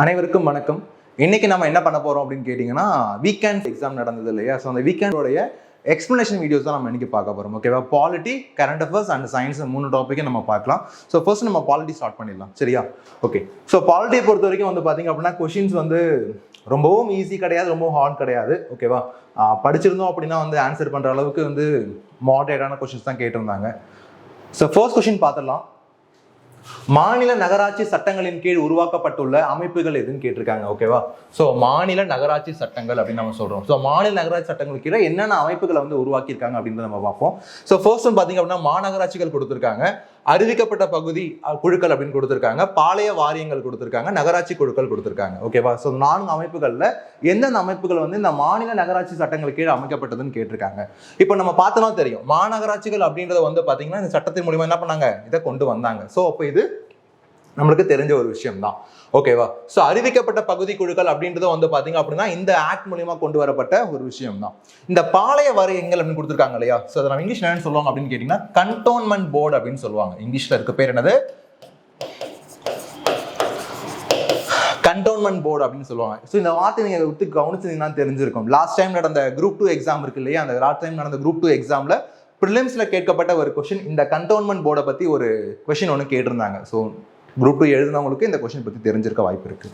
அனைவருக்கும் வணக்கம். இன்னைக்கு நம்ம என்ன பண்ண போறோம் அப்படின்னு கேட்டீங்கன்னா, வீக்கெண்ட் எக்ஸாம் நடந்தது இல்லையா? ஸோ அந்த வீக்கெண்டோடைய எக்ஸ்பிளனேஷன் வீடியோஸ் தான் நம்ம இன்னைக்கு பார்க்க போறோம். ஓகேவா? Polity, current affairs and science 3 டாப்பிக்கை நம்ம பார்க்கலாம். ஸோ ஃபர்ஸ்ட் நம்ம பாலிட்டி ஸ்டார்ட் பண்ணிடலாம். சரியா? ஓகே. ஸோ பாலிட்டியை பொறுத்த வரைக்கும் வந்து பார்த்தீங்க அப்படின்னா கொஷின்ஸ் வந்து ரொம்பவும் ஈஸி கிடையாது, ரொம்பவும் ஹார்ட் கிடையாது. ஓகேவா? படிச்சிருந்தோம் அப்படின்னா வந்து ஆன்சர் பண்ணுற அளவுக்கு வந்து மாடரேட்டான கொஷின்ஸ் தான் கேட்டிருந்தாங்க. ஸோ ஃபர்ஸ்ட் கொஷின் பார்த்துடலாம். மாநில நகராட்சி சட்டங்களின் கீழ் உருவாக்கப்பட்டுள்ள அமைப்புகள் எதுன்னு கேட்டிருக்காங்க. ஓகேவா? ஸோ மாநில நகராட்சி சட்டங்கள் அப்படின்னு நம்ம சொல்றோம். ஸோ மாநில நகராட்சி சட்டங்களுக்கு கீழே என்னென்ன அமைப்புகளை வந்து உருவாக்கியிருக்காங்க அப்படின்றத நம்ம பார்ப்போம். ஸோ ஃபர்ஸ்ட் பார்த்தீங்க அப்படின்னா மாநகராட்சிகள் கொடுத்துருக்காங்க, அறிவிக்கப்பட்ட பகுதி குழுக்கள் அப்படின்னு கொடுத்துருக்காங்க, பாளைய வாரியங்கள் கொடுத்துருக்காங்க, நகராட்சி குழுக்கள் கொடுத்துருக்காங்க. ஓகேவா? ஸோ 4 அமைப்புகள்ல எந்தெந்த அமைப்புகள் வந்து இந்த மாநில நகராட்சி சட்டங்களுக்கு கீழே அமைக்கப்பட்டதுன்னு கேட்டிருக்காங்க. இப்போ நம்ம பார்த்தோம்னா தெரியும், மாநகராட்சிகள் அப்படின்றத வந்து பார்த்தீங்கன்னா இந்த சட்டத்தின் மூலியமா என்ன பண்ணாங்க, இதை கொண்டு வந்தாங்க. ஸோ அப்போ இது நம்மளுக்கு தெரிஞ்ச ஒரு விஷயம் தான். ஓகேவா? ஸோ அறிவிக்கப்பட்ட பகுதி குழுக்கள் அப்படின்றது வந்து பாத்தீங்க அப்படின்னா இந்த ஆக்ட் மூலியமா கொண்டு வரப்பட்ட ஒரு விஷயம் தான். இந்த பாளைய வாரியங்கள் அப்படின்னு கொடுத்துருக்காங்க இல்லையா? ஸோ அதை நம்ம இங்கிலீஷ்ல என்ன சொல்லுவாங்க அப்படின்னு கேட்டீங்கன்னா கண்டோன்மெண்ட் போர்டு அப்படின்னு சொல்லுவாங்க. இங்கிலீஷ்ல இருக்க பேர் என்னது? கண்டோன்மெண்ட் போர்டு அப்படின்னு சொல்லுவாங்க. ஸோ இந்த வார்த்தை நீங்க விட்டு கவனிச்சீங்கன்னா தெரிஞ்சிருக்கும். லாஸ்ட் டைம் நடந்த குரூப் 2 எக்ஸாம் இருக்கு இல்லையா? அந்த லாஸ்ட் டைம் நடந்த குரூப் 2 எக்ஸாம்ல ப்ரிலிம்ஸ்ல கேட்கப்பட்ட ஒரு கொஸ்டின் இந்த கண்டோன்மெண்ட் போர்டை பத்தி ஒரு கொஸ்டின் ஒன்று கேட்டிருந்தாங்க. ஸோ குரூப் 2 எழுதினவங்களுக்கு இந்த கொஸ்டின் பத்தி தெரிஞ்சிருக்க வாய்ப்பு இருக்கு.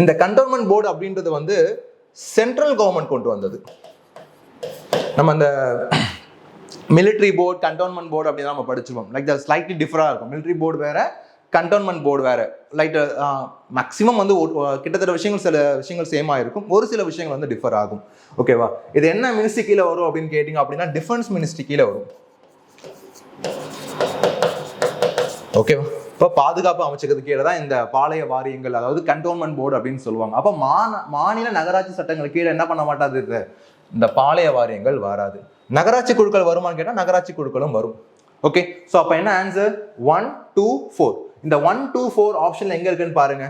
இந்த கண்டோன்மெண்ட் போர்டு அப்படின்றது வந்து சென்ட்ரல் கவர்மெண்ட் கொண்டு வந்தது. நம்ம இந்த மிலிட்ரி போர்டு, கண்டோன்மெண்ட் போர்டு அப்படின்னு நம்ம படிச்சிருவோம். லைக் ஸ்லைட்லி டிஃபரா இருக்கும். மிலிட்ரி போர்டு வேற, கண்டோன்மெண்ட் போர்டு வேற. லைக் மேக்ஸிமம் வந்து கிட்டத்தட்ட விஷயங்கள் சில விஷயங்கள் சேமா இருக்கும், ஒரு சில விஷயங்கள் வந்து டிஃபர் ஆகும். ஓகேவா? இது என்ன மினிஸ்ட்ரி கீழே வரும் அப்படின்னு கேட்டீங்க அப்படின்னா டிஃபென்ஸ் மினிஸ்ட்ரி கீழே வரும். ஓகேவா? இப்போ பாதுகாப்பு அமைச்சகத்துக்கு கீழே தான் இந்த பாளைய வாரியங்கள், அதாவது கண்டோன்மெண்ட் போர்டு அப்படின்னு சொல்லுவாங்க. அப்போ மாநில நகராட்சி சட்டங்களுக்கு கீழே என்ன பண்ண மாட்டாது, இந்த பாளைய வாரியங்கள் வராது. நகராட்சி குழுக்கள் வருமானு கேட்டால் நகராட்சி குழுக்களும் வரும். ஓகே. ஸோ அப்போ என்ன ஆன்சர்? 1, 2, 4. இந்த 1, 2, 4 ஆப்ஷன்ல எங்க இருக்குன்னு பாருங்க.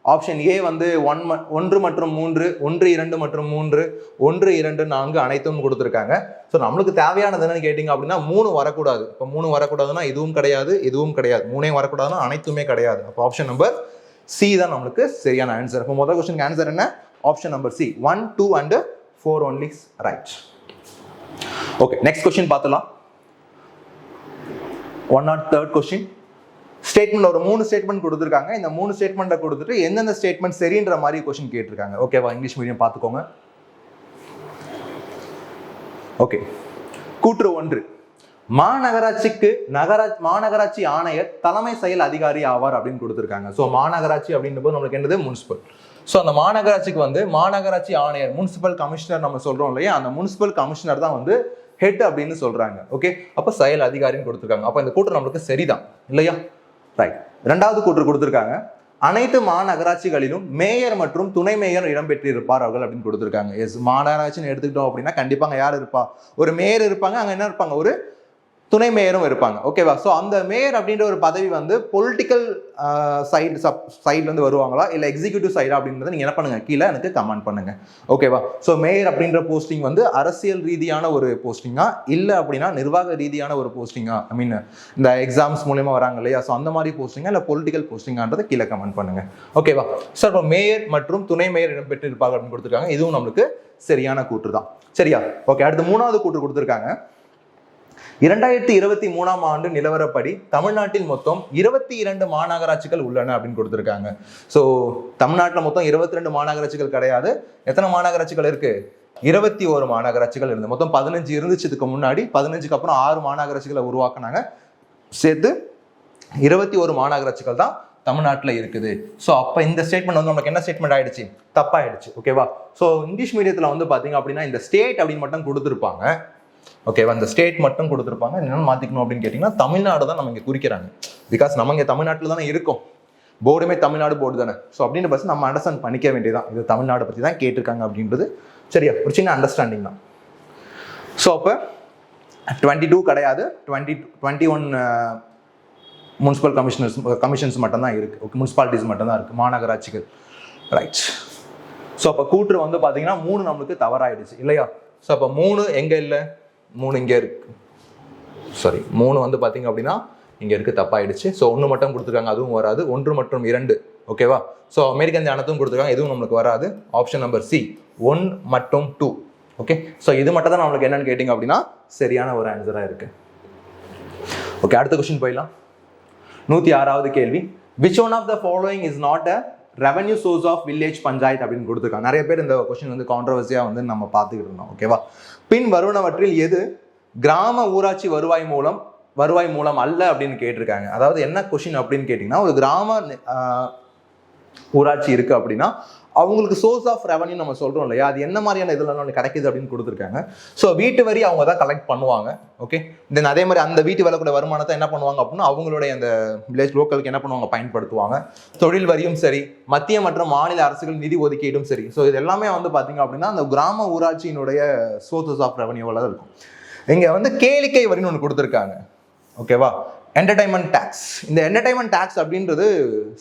ஆப்ஷன் ஏ வந்து 1 மற்றும் 3, 1, 2 மற்றும் 3, 1, 2, 4 அனைத்தும் கொடுத்துருக்காங்க. ஸோ நம்மளுக்கு தேவையானது என்னன்னு கேட்டீங்க அப்படின்னா 3 வரக்கூடாது. இப்போ 3 வரக்கூடாதுன்னா இதுவும் கிடையாது, இதுவும் கிடையாது. 3 வரக்கூடாதுன்னா அனைத்துமே கிடையாது. அப்போ ஆப்ஷன் நம்பர் சி தான் நம்மளுக்கு சரியான ஆன்சர். இப்போ முதல் கொஸ்டின் ஆன்சர் என்ன? Option number C. 1, 2 and 4 only right. Okay, next question பார்த்தலாம். 103rd question. ஸ்டேட்மெண்ட் ஒரு 3 ஸ்டேட்மெண்ட் கொடுத்துருக்காங்க. இந்த 3 ஸ்டேட்மெண்ட்டை கொடுத்துட்டு எந்தெந்த ஸ்டேட்மெண்ட் சரின்ற மாதிரி கொஸ்டின் கேட்டிருக்காங்க. ஓகேவா? இங்கிலீஷ் மீடியம் பார்த்துக்கோங்க. ஓகே. கூற்று 1, மாநகராட்சி ஆணையர் தலைமை செயல் அதிகாரி ஆவார் அப்படின்னு கொடுத்துருக்காங்க. ஸோ மாநகராட்சி அப்படின்றது நம்மளுக்கு என்னது? முனிசிபல். ஸோ அந்த மாநகராட்சிக்கு வந்து மாநகராட்சி ஆணையர், முனிசிபல் கமிஷனர் நம்ம சொல்றோம் இல்லையா? அந்த முனிசிபல் கமிஷனர் தான் வந்து ஹெட் அப்படின்னு சொல்றாங்க. ஓகே. அப்போ செயல் அதிகாரின்னு கொடுத்துருக்காங்க. அப்போ இந்த கூற்று நம்மளுக்கு சரிதான் இல்லையா? ரைட். 2வது கூற்று கொடுத்துருக்காங்க. அனைத்து மாநகராட்சிகளிலும் மேயர் மற்றும் துணை மேயர் இடம்பெற்றிருப்பார் அவர்கள் அப்படின்னு கொடுத்துருக்காங்க. எஸ், மாநகராட்சின்னு எடுத்துக்கிட்டோம் அப்படின்னா கண்டிப்பாக அங்கே யார் இருப்பா? ஒரு மேயர் இருப்பாங்க. அங்கே என்ன இருப்பாங்க? ஒரு துணை மேயரும் இருப்பாங்க. ஓகேவா? ஸோ அந்த மேயர் அப்படின்ற ஒரு பதவி வந்து பொலிட்டிக்கல் சைட்லேருந்து வருவாங்களா இல்லை எக்ஸிக்யூட்டிவ் சைடா அப்படின்றத நீங்கள் என்ன பண்ணுங்க, கீழே எனக்கு கமெண்ட் பண்ணுங்க. ஓகேவா? ஸோ மேயர் அப்படின்ற போஸ்டிங் வந்து அரசியல் ரீதியான ஒரு போஸ்டிங்கா இல்லை அப்படின்னா நிர்வாக ரீதியான ஒரு போஸ்டிங்கா, ஐ மீன் இந்த எக்ஸாம்ஸ் மூலயமா வராங்க இல்லையா? ஸோ அந்த மாதிரி போஸ்டிங்கா இல்லை பொலிட்டிக்கல் போஸ்டிங்கான்றதை கீழே கமெண்ட் பண்ணுங்க. ஓகேவா? ஸோ இப்போ மேயர் மற்றும் துணை மேயர் இடம்பெற்றிருப்பாங்க அப்படின்னு கொடுத்துருக்காங்க. இதுவும் நம்மளுக்கு சரியான கூற்று தான். சரியா? ஓகே. அடுத்து 3வது கூற்று கொடுத்துருக்காங்க. 2023ஆம் ஆண்டு நிலவரப்படி தமிழ்நாட்டில் மொத்தம் 22 மாநகராட்சிகள் உள்ளன அப்படின்னு கொடுத்துருக்காங்க. ஸோ தமிழ்நாட்டில் மொத்தம் 22 மாநகராட்சிகள் கிடையாது. எத்தனை மாநகராட்சிகள் இருக்கு? 21 மாநகராட்சிகள் இருந்து மொத்தம் 15 இருந்துச்சு இதுக்கு முன்னாடி. 15க்கு அப்புறம் 6 மாநகராட்சிகளை உருவாக்குனாங்க. சேர்த்து 21 மாநகராட்சிகள் தான் தமிழ்நாட்டில் இருக்குது. ஸோ அப்போ இந்த ஸ்டேட்மெண்ட் வந்து நமக்கு என்ன ஸ்டேட்மெண்ட் ஆயிடுச்சு? தப்பாயிடுச்சு. ஓகேவா? ஸோ இங்கிலீஷ் மீடியத்தில் வந்து பார்த்தீங்க அப்படின்னா இந்த ஸ்டேட் அப்படின்னு மட்டும் கொடுத்துருப்பாங்க. ஓகேவா? இந்த ஸ்டேட் மட்டும் கொடுத்துருப்பாங்க. என்னன்னு மாற்றிக்கணும் அப்படின்னு கேட்டிங்கன்னா தமிழ்நாடு தான் நம்ம இங்கே குறிக்கிறாங்க. பிகாஸ் நம்ம இங்கே தமிழ்நாட்டில் தானே இருக்கோம். போர்டுமே தமிழ்நாடு போர்டு தானே. ஸோ அப்படின்னு பஸ் நம்ம அண்டர்ஸ்டாண்ட் பண்ணிக்க வேண்டியதான். இது தமிழ்நாடு பற்றி தான் கேட்டிருக்காங்க அப்படின்றது சரியா? ஒரு சின்ன அண்டர்ஸ்டாண்டிங் தான். ஸோ அப்போ 22 கிடையாது, 21 முனிசிபல் கமிஷன்ஸ் மட்டும் தான் இருக்கு. ஓகே, முனிசிபாலிட்டிஸ் மட்டும் தான் இருக்கு, மாநகராட்சிகள். ரைட். ஸோ அப்போ கூற்று வந்து பார்த்தீங்கன்னா 3 நம்மளுக்கு தவறாயிடுச்சு இல்லையா? ஸோ அப்போ 3 எங்கே இல்லை? 3 இங்கே இருக்கு. சாரி, 3 வந்து பார்த்தீங்க அப்படின்னா இங்கே இருக்குது, தப்பாயிடுச்சு. ஸோ 1 மட்டும் கொடுத்துருக்காங்க, அதுவும் வராது. 1 மற்றும் 2, ஓகேவா? ஸோ அமெரிக்கன் தியானத்தும் கொடுத்துருக்காங்க, எதுவும் நம்மளுக்கு வராது. ஆப்ஷன் நம்பர் சி 1 மற்றும் 2. ஓகே, ஸோ இது மட்டும் தான் நம்மளுக்கு என்னன்னு கேட்டிங்க அப்படின்னா சரியான ஒரு ஆன்சராக இருக்குது. ஓகே, அடுத்த கொஸ்டின் போயிடலாம். 106வது கேள்வி. Which one of the following is not a revenue source of village panchayat அப்படின்னு கொடுத்துருக்காங்க. நிறைய பேர் இந்த கொஸ்டின் வந்து கான்ட்ரவர்சியாக வந்து நம்ம பார்த்துக்கிட்டு இருந்தோம், ஓகேவா? பின் வருவனவற்றில் எது கிராம ஊராட்சி வருவாய் மூலம் அல்ல அப்படின்னு கேட்டிருக்காங்க. அதாவது என்ன கொஸ்டின் அப்படின்னு கேட்டிங்கன்னா, ஒரு கிராம ஊராட்சி இருக்குது அப்படின்னா அவங்களுக்கு சோர்ஸ் ஆஃப் ரெவன்யூ நம்ம சொல்கிறோம் இல்லையா, அது என்ன மாதிரியான இதெல்லாம் கிடைக்குது அப்படின்னு கொடுத்துருக்காங்க. ஸோ வீட்டு வரி அவங்க தான் கலெக்ட் பண்ணுவாங்க. ஓகே, தென் அதே மாதிரி அந்த வீட்டு வரக்கூடிய வருமானத்தை என்ன பண்ணுவாங்க அப்படின்னா அவங்களுடைய அந்த வில்லேஜ் லோக்கலுக்கு என்ன பண்ணுவாங்க, பயன்படுத்துவாங்க. தொழில் வரியும் சரி, மத்திய மற்றும் மாநில அரசுகள் நிதி ஒதுக்கீடும் சரி. ஸோ இது எல்லாமே வந்து பார்த்தீங்க அப்படின்னா அந்த கிராம ஊராட்சியினுடைய சோர்சஸ் ஆஃப் ரெவன்யூவில் தான் இருக்கும். இங்கே வந்து கேளிக்கை வரின்னு ஒன்று கொடுத்துருக்காங்க, ஓகேவா? Entertainment tax. இந்த என்டர்டைன்மெண்ட் டேக்ஸ் அப்படின்றது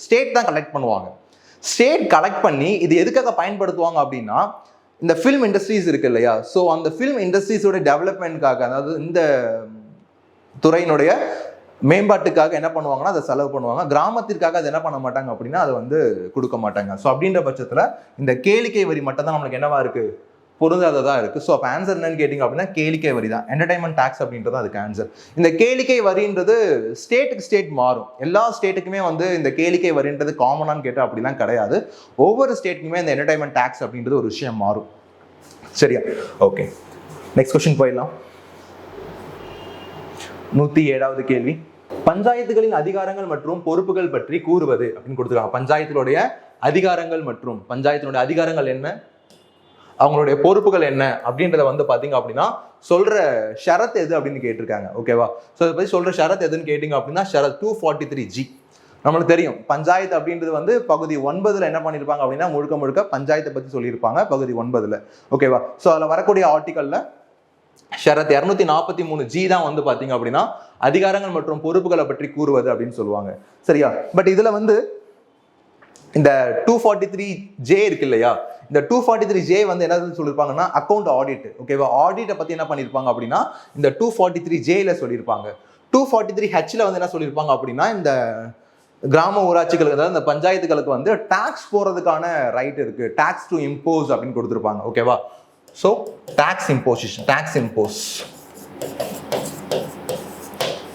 ஸ்டேட் தான் கலெக்ட் பண்ணுவாங்க. ஸ்டேட் கலெக்ட் பண்ணி இது எதுக்காக பயன்படுத்துவாங்க அப்படின்னா இந்த ஃபிலிம் இண்டஸ்ட்ரீஸ் இருக்கு இல்லையா, ஸோ அந்த ஃபிலிம் இண்டஸ்ட்ரீஸோட டெவலப்மெண்ட்காக, அதாவது இந்த துறையினுடைய மேம்பாட்டுக்காக என்ன பண்ணுவாங்கன்னா அதை செலவு பண்ணுவாங்க. கிராமத்திற்காக அதை என்ன பண்ண மாட்டாங்க அப்படின்னா அதை வந்து கொடுக்க மாட்டாங்க. ஸோ அப்படின்ற பட்சத்தில் இந்த கேளிக்கை வரி மட்டும் தான் நம்மளுக்கு என்னவா இருக்கு, பொருந்தாததா இருக்கு. ஸோ அப்போ ஆன்சர் என்னன்னு கேட்டிங்க அப்படின்னா கேளிக்கை வரி தான். என்டர்டைன்மெண்ட் டேக்ஸ் அப்படின்றது அதுக்கு ஆன்சர். இந்த கேளிக்கை வரின்றது ஸ்டேட்டுக்கு ஸ்டேட் மாறும். எல்லா ஸ்டேட்டுக்குமே வந்து இந்த கேளிக்கை வரின்றது காமனான்னு கேட்டால் அப்படிலாம் கிடையாது. ஒவ்வொரு ஸ்டேட்டுக்குமே இந்த என்டர்டைன்மெண்ட் டேக்ஸ் அப்படின்றது ஒரு விஷயம் மாறும். சரியா? ஓகே, நெக்ஸ்ட் கொஸ்டின் போயிடலாம். 107வது கேள்வி. பஞ்சாயத்துகளின் அதிகாரங்கள் மற்றும் பொறுப்புகள் பற்றி கூறுவது அப்படின்னு கொடுத்துருக்காங்க. பஞ்சாயத்தினுடைய அதிகாரங்கள் மற்றும் பஞ்சாயத்தினுடைய அதிகாரங்கள் என்ன, அவங்களுடைய பொறுப்புகள் என்ன அப்படின்றத வந்து பாத்தீங்க அப்படின்னா சொல்ற ஷரத் எது அப்படின்னு கேட்டிருக்காங்க, ஓகேவா? ஸோ இதை பத்தி சொல்ற ஷரத் எதுன்னு கேட்டீங்க அப்படின்னா ஷரத் 243G. நம்மளுக்கு தெரியும் பஞ்சாயத்து அப்படின்றது வந்து பகுதி 9ல் என்ன பண்ணியிருப்பாங்க அப்படின்னா முழுக்க பஞ்சாயத்தை பத்தி சொல்லியிருப்பாங்க பகுதி 9ல், ஓகேவா? ஸோ அதில் வரக்கூடிய ஆர்டிக்கல்ல ஷரத் 243G தான் வந்து பாத்தீங்க அப்படின்னா அதிகாரங்கள் மற்றும் பொறுப்புகளை பற்றி கூறுவது அப்படின்னு சொல்லுவாங்க. சரியா? பட் இதுல வந்து இந்த 243J இருக்கு இல்லையா, இந்த 243J வந்து என்ன சொல்லியிருப்பாங்கன்னா அக்கௌண்ட் ஆடிட், ஓகேவா? ஆடிட்டை பத்தி என்ன பண்ணியிருப்பாங்க அப்படின்னா இந்த 243Jல சொல்லியிருப்பாங்க. 243Hல வந்து என்ன சொல்லியிருப்பாங்க அப்படின்னா இந்த கிராம ஊராட்சிகளுக்கு, அதாவது இந்த பஞ்சாயத்துகளுக்கு வந்து டாக்ஸ் போறதுக்கான ரைட் இருக்கு, டாக்ஸ் டு இம்போஸ் அப்படின்னு கொடுத்துருப்பாங்க, ஓகேவா? So tax impose.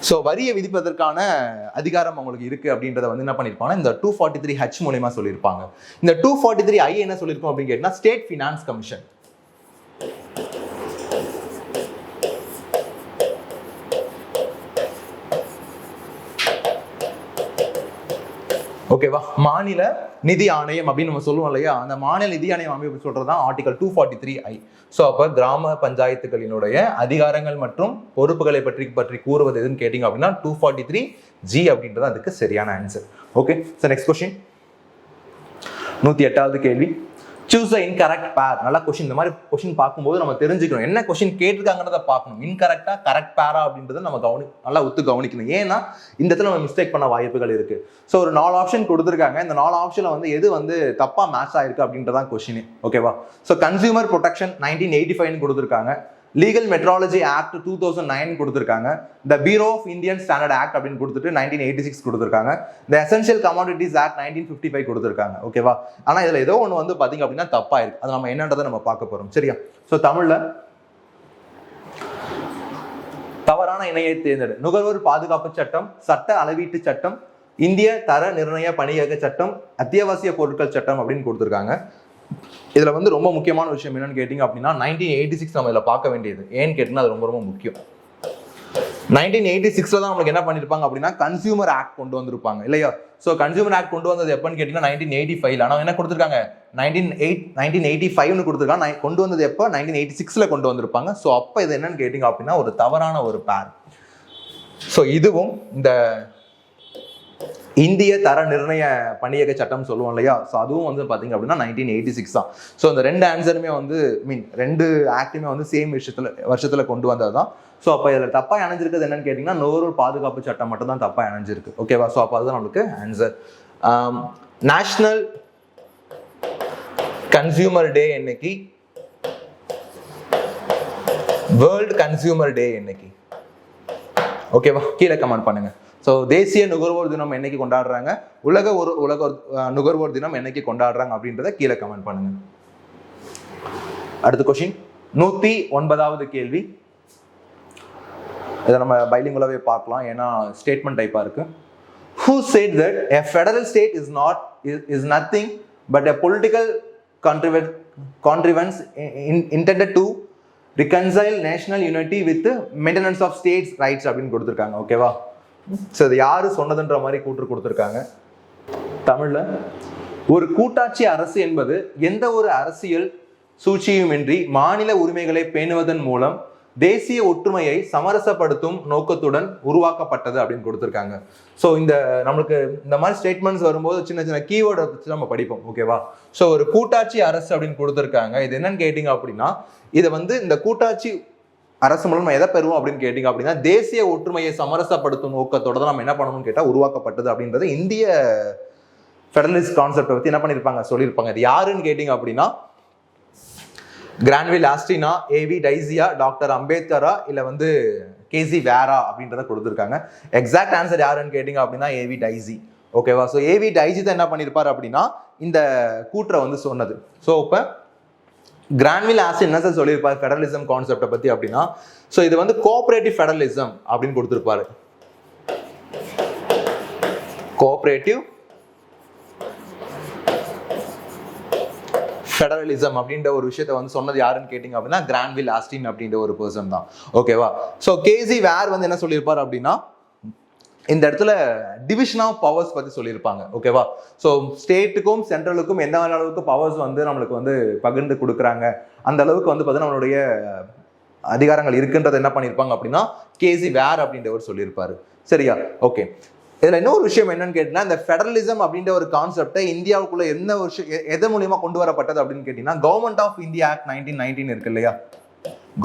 ஸோ வரியை விதிப்பதற்கான அதிகாரம் அவங்களுக்கு இருக்கு அப்படின்றத வந்து என்ன பண்ணிருப்பாங்க இந்த 243H மூலமா சொல்லியிருப்பாங்க. இந்த 243I என்ன சொல்லியிருக்கோம் அப்படின்னு கேட்டீங்கன்னா ஸ்டேட் ஃபினான்ஸ் கமிஷன். ஓகேவா? மாநில நிதி ஆணையம் அப்படின்னு நம்ம சொல்லுவோம் இல்லையா, அந்த மாநில நிதி ஆணையம் அமைப்பு சொல்றதுதான் ஆர்டிகல் 243I. ஸோ அப்போ கிராம பஞ்சாயத்துகளினுடைய அதிகாரங்கள் மற்றும் பொறுப்புகளை பற்றி கூறுவது எதுன்னு கேட்டீங்க அப்படின்னா 243G அப்படின்றது அதுக்கு சரியான answer. Okay, so next question. 108வது கேள்வி. சூஸ் இன்கரெக்ட் பேர். நல்ல கொஸ்டின். இந்த மாதிரி கொஸ்டின் பார்க்கும்போது நம்ம தெரிஞ்சுக்கணும் என்ன கொஸ்டின் கேட்டிருக்காங்கன்றத பார்க்கணும். இன்கரெக்டா கரெக்ட் பேரா அப்படின்றத நம்ம நல்லா கவனிக்கணும். ஏன்னா இந்த இடத்துல நம்ம மிஸ்டேக் பண்ண வாய்ப்புகள் இருக்கு. ஸோ ஒரு 4 ஆப்ஷன் கொடுத்துருக்காங்க. இந்த 4 ஆப்ஷன்ல வந்து எது வந்து தப்பா மேட்ச் ஆயிருக்கு அப்படின்றதான் கொஸ்டின், ஓகேவா? ஸோ கன்சியூமர் ப்ரொடெக்ஷன் 1985 கொடுத்துருக்காங்க, லீகல் மெட்ராலஜி ஆக்ட் 2009 கொடுத்துருக்காங்க, the bureau of Indian standard act அப்படின்னு கொடுத்துட்டு 1986 கொடுத்துருக்காங்க, த எசென்ஷியல் கமாடிட்டிஸ் ஆக்ட் 1955 கொடுத்துருக்காங்க, ஓகேவா? ஆனா இதுல ஏதோ ஒன்று வந்து பாத்தீங்க அப்படின்னா தப்பா இருக்கு. அது நம்ம என்னன்றதை நம்ம பார்க்க போறோம். சரியா? ஸோ தமிழ்ல தவறான இணையை தேர்ந்தெடு. நுகர்வோர் பாதுகாப்பு சட்டம், சட்ட அளவீட்டு சட்டம், இந்திய தர நிர்ணய பணியக சட்டம், அத்தியாவசிய பொருட்கள் சட்டம் அப்படின்னு கொடுத்துருக்காங்க. இதுல வந்து ரொம்ப முக்கியமான விஷயம் என்னன்னு கேட்டீங்க அப்படின்னா 1986 நம்ம இதுல பார்க்க வேண்டியது. ஏன்னு கேட்டீங்கன்னா அது ரொம்ப முக்கியம். 1986ல தான் நம்மளுக்கு என்ன பண்ணிருப்பாங்க அப்படின்னா கன்சியூமர் ஆக்ட் கொண்டு வந்திருப்பாங்க இல்லையா? ஸோ கன்சியூமர் ஆக்ட் கொண்டு வந்தது எப்பன்னு கேட்டீங்கன்னா 1985. ஆனால் என்ன கொடுத்துருக்காங்க 1985 கொடுத்துருக்காங்க. கொண்டு வந்தது எப்போ 1986ல கொண்டு வந்திருப்பாங்க. ஸோ அப்போ இது என்னன்னு கேட்டீங்க அப்படின்னா ஒரு தவறான ஒரு பேர். ஸோ இதுவும் இந்த இந்திய தர நிர்ணய பணியக சட்டம் சொல்லுவோம் இல்லையா, ஸோ அதுவும் வந்து பார்த்தீங்க அப்படின்னா 1986 தான். ஸோ இந்த 2 ஆன்சருமே வந்து ரெண்டு ஆக்டுமே வந்து சேம் வருஷத்துல கொண்டு வந்தது தான். ஸோ அப்போ இதில் தப்பாக இணைஞ்சிருக்கிறது என்னன்னு கேட்டிங்கன்னா நுகர்வோர் பாதுகாப்பு சட்டம் மட்டும் தான் தப்பாக இணைஞ்சிருக்கு, ஓகேவா? ஸோ அப்போ அதுதான் நம்மளுக்கு ஆன்சர். நேஷனல் கன்சியூமர் டே என்னைக்கு, வேர்ல்டு கன்சியூமர் டே என்னைக்கு, ஓகேவா? கீழே கமெண்ட் பண்ணுங்க. ஸோ தேசிய நுகர்வோர் தினம் என்னைக்கு கொண்டாடுறாங்க, உலக நுகர்வோர் தினம் என்னைக்கு கொண்டாடுறாங்க அப்படின்றத கீழே கமெண்ட் பண்ணுங்க. அடுத்த கொஸ்டின் 109வது கேள்வி. இதை நம்ம பைலிங்குலாவே பார்க்கலாம், ஏன்னா ஸ்டேட்மெண்ட் டைப்பா இருக்கு. Who said that a federal state is nothing but a political contrivance intended to reconcile national unity with the maintenance of states rights அப்படின்னு கொடுத்துருக்காங்க. ஓகேவா? ஸோ இது யாரு சொன்னதுன்ற மாதிரி கூற்று கொடுத்துருக்காங்க. தமிழ்ல, ஒரு கூட்டாட்சி அரசு என்பது எந்த ஒரு அரசியல் சூழ்ச்சியுமின்றி மாநில உரிமைகளை பேணுவதன் மூலம் தேசிய ஒற்றுமையை சமரசப்படுத்தும் நோக்கத்துடன் உருவாக்கப்பட்டது அப்படின்னு கொடுத்துருக்காங்க. ஸோ நம்மளுக்கு இந்த மாதிரி ஸ்டேட்மெண்ட்ஸ் வரும்போது சின்ன சின்ன கீவேர்டை வச்சு நம்ம படிப்போம். ஓகேவா? ஸோ ஒரு கூட்டாட்சி அரசு அப்படின்னு கொடுத்துருக்காங்க. இது என்னன்னு கேட்டீங்க அப்படின்னா, இதை இந்த கூட்டாட்சி அரசு மூலம் நம்ம எதை பெறுவோம் அப்படின்னு கேட்டீங்க அப்படின்னா, தேசிய ஒற்றுமையை சமரசப்படுத்தும் நோக்கத்தோட தான் நம்ம என்ன பண்ணணும்னு கேட்டால் உருவாக்கப்பட்டது அப்படின்றது இந்திய ஃபெடரலிஸ்ட் கான்செப்டை பற்றி என்ன பண்ணியிருப்பாங்க, சொல்லியிருப்பாங்க. இது யாருன்னு கேட்டீங்க அப்படின்னா, கிரான்வில் ஆஸ்டினா, ஏவி டைசியா, டாக்டர் அம்பேத்கரா, இல்லை கேசி வேரா அப்படின்றத கொடுத்துருக்காங்க. எக்ஸாக்ட் ஆன்சர் யாருன்னு கேட்டீங்க அப்படின்னா ஏவி டைசி. ஓகேவா? ஸோ ஏவி டைசி தான் என்ன பண்ணியிருப்பார் அப்படின்னா இந்த கூற்றை சொன்னது. ஸோ இப்போ கிரான்வில் ஆஸ்டின் என்ன சார் சொல்லியிருப்பார் ஃபெடரலிசம் கான்செப்டை பற்றி அப்படின்னா, ஸோ இது கோஆபரேட்டிவ் ஃபெடரலிசம் அப்படின்னு கொடுத்துருப்பாரு. கோஆபரேட்டிவ் ஃபெடரலிசம் அப்படின்ற ஒரு விஷயத்தை சொன்னது யாருன்னு கேட்டீங்க அப்படின்னா கிரான்வில் ஆஸ்டின் அப்படின்ற ஒரு பர்சன் தான். ஓகேவா? ஸோ கேசி வேர் என்ன சொல்லியிருப்பார் அப்படின்னா, இந்த இடத்துல டிவிஷன் ஆஃப் பவர்ஸ் பற்றி சொல்லியிருப்பாங்க. ஓகேவா? ஸோ ஸ்டேட்டுக்கும் சென்ட்ரலுக்கும் எந்த அளவுக்கு பவர்ஸ் நம்மளுக்கு பகிர்ந்து கொடுக்குறாங்க, அந்த அளவுக்கு பார்த்தீங்கன்னா நம்மளுடைய அதிகாரங்கள் இருக்குன்றது என்ன பண்ணியிருப்பாங்க அப்படின்னா கேசி வேர் அப்படின்றவர் சொல்லியிருப்பாரு. சரியா? ஓகே. இதுல இன்னொரு விஷயம் என்னன்னு கேட்டீங்கன்னா, இந்த ஃபெடரலிசம் அப்படின்ற ஒரு கான்செப்டை இந்தியாவுக்குள்ள என்ன வருஷம் எது மூலியமா கொண்டு வரப்பட்டது அப்படின்னு கேட்டீங்கன்னா, கவர்மெண்ட் ஆஃப் இந்தியா ஆக்ட் 1919 இருக்கு இல்லையா?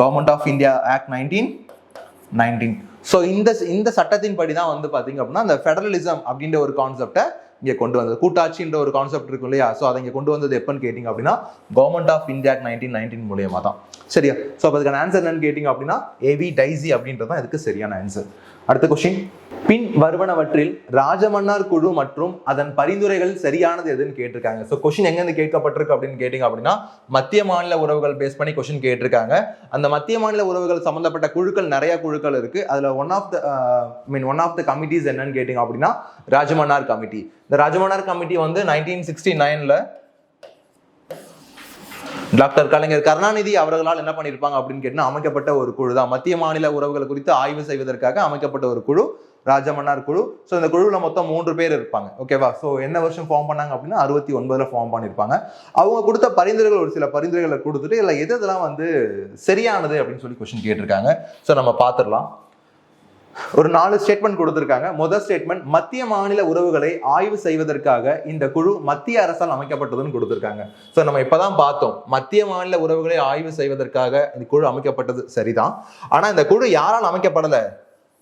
Government of India act 1919. ஸோ இந்த சட்டத்தின் படி தான் பாத்தீங்க அப்படின்னா அந்த ஃபெடரலிசம் அப்படின்ற ஒரு கான்செப்டை இங்க கொண்டு வந்தது. கூட்டாட்சின்ற ஒரு கான்செப்ட் இருக்கும் இல்லையா? ஸோ அதை இங்க கொண்டு வந்தது எப்பன்னு கேட்டீங்க அப்படின்னா கவர்மெண்ட் ஆஃப் இந்தியா ஆக்ட் 1919 மூலியமா தான். சரியா? ஸோ அதுக்கான ஆன்சர் என்னன்னு கேட்டீங்க அப்படின்னா ஏவி டைசி அப்படின்றது தான் இதுக்கு சரியான ஆன்சர். அடுத்த கொஸ்டின், பின் வருவனவற்றில் ராஜமன்னார் குழு மற்றும் அதன் பரிந்துரைகள் சரியானது எதுன்னு கேட்டிருக்காங்க. ஸோ கொஸ்டின் எங்க இருந்து கேட்கப்பட்டிருக்கு அப்படின்னு கேட்டீங்க அப்படின்னா மத்திய மாநில உறவுகள் பேஸ் பண்ணி கொஸ்டின் கேட்டிருக்காங்க. அந்த மத்திய மாநில உறவுகள் சம்பந்தப்பட்ட குழுக்கள் நிறைய குழுக்கள் இருக்கு. அதுல ஒன் ஆஃப் த கமிட்டிஸ் என்னன்னு கேட்டீங்க அப்படின்னா ராஜமன்னார் கமிட்டி. இந்த ராஜமன்னார் கமிட்டி 1969ல டாக்டர் கலைஞர் கருணாநிதி அவர்களால் என்ன பண்ணியிருப்பாங்க அப்படின்னு கேட்டீங்கன்னா அமைக்கப்பட்ட ஒரு குழு தான். மத்திய மாநில உறவுகள் குறித்து ஆய்வு செய்வதற்காக அமைக்கப்பட்ட ஒரு குழு ராஜமன்னார் குழு. ஸோ இந்த குழுவில் மொத்தம் 3 பேர் இருப்பாங்க. ஓகேவா? ஸோ என்ன வருஷம் ஃபார்ம் பண்ணாங்க அப்படின்னா 69ல் ஃபார்ம் பண்ணியிருப்பாங்க. அவங்க கொடுத்த பரிந்துரைகள் ஒரு சில பரிந்துரைகளை கொடுத்துட்டு இல்லை எதெல்லாம் சரியானது அப்படின்னு சொல்லி கொஸ்டின் கேட்டிருக்காங்க. ஸோ நம்ம பார்த்துடலாம். ஒரு 4 ஸ்டேட்மெண்ட் கொடுத்திருக்காங்க. முதல் ஸ்டேட்மெண்ட், மத்திய மாநில உறவுகளை ஆய்வு செய்வதற்காக இந்த குழு மத்திய அரசால் அமைக்கப்பட்டதுன்னு கொடுத்திருக்காங்க. ஸோ நம்ம இப்பதான் பார்த்தோம், மத்திய மாநில உறவுகளை ஆய்வு செய்வதற்காக இந்த குழு அமைக்கப்பட்டது சரிதான். ஆனா இந்த குழு யாரால் அமைக்கப்படல?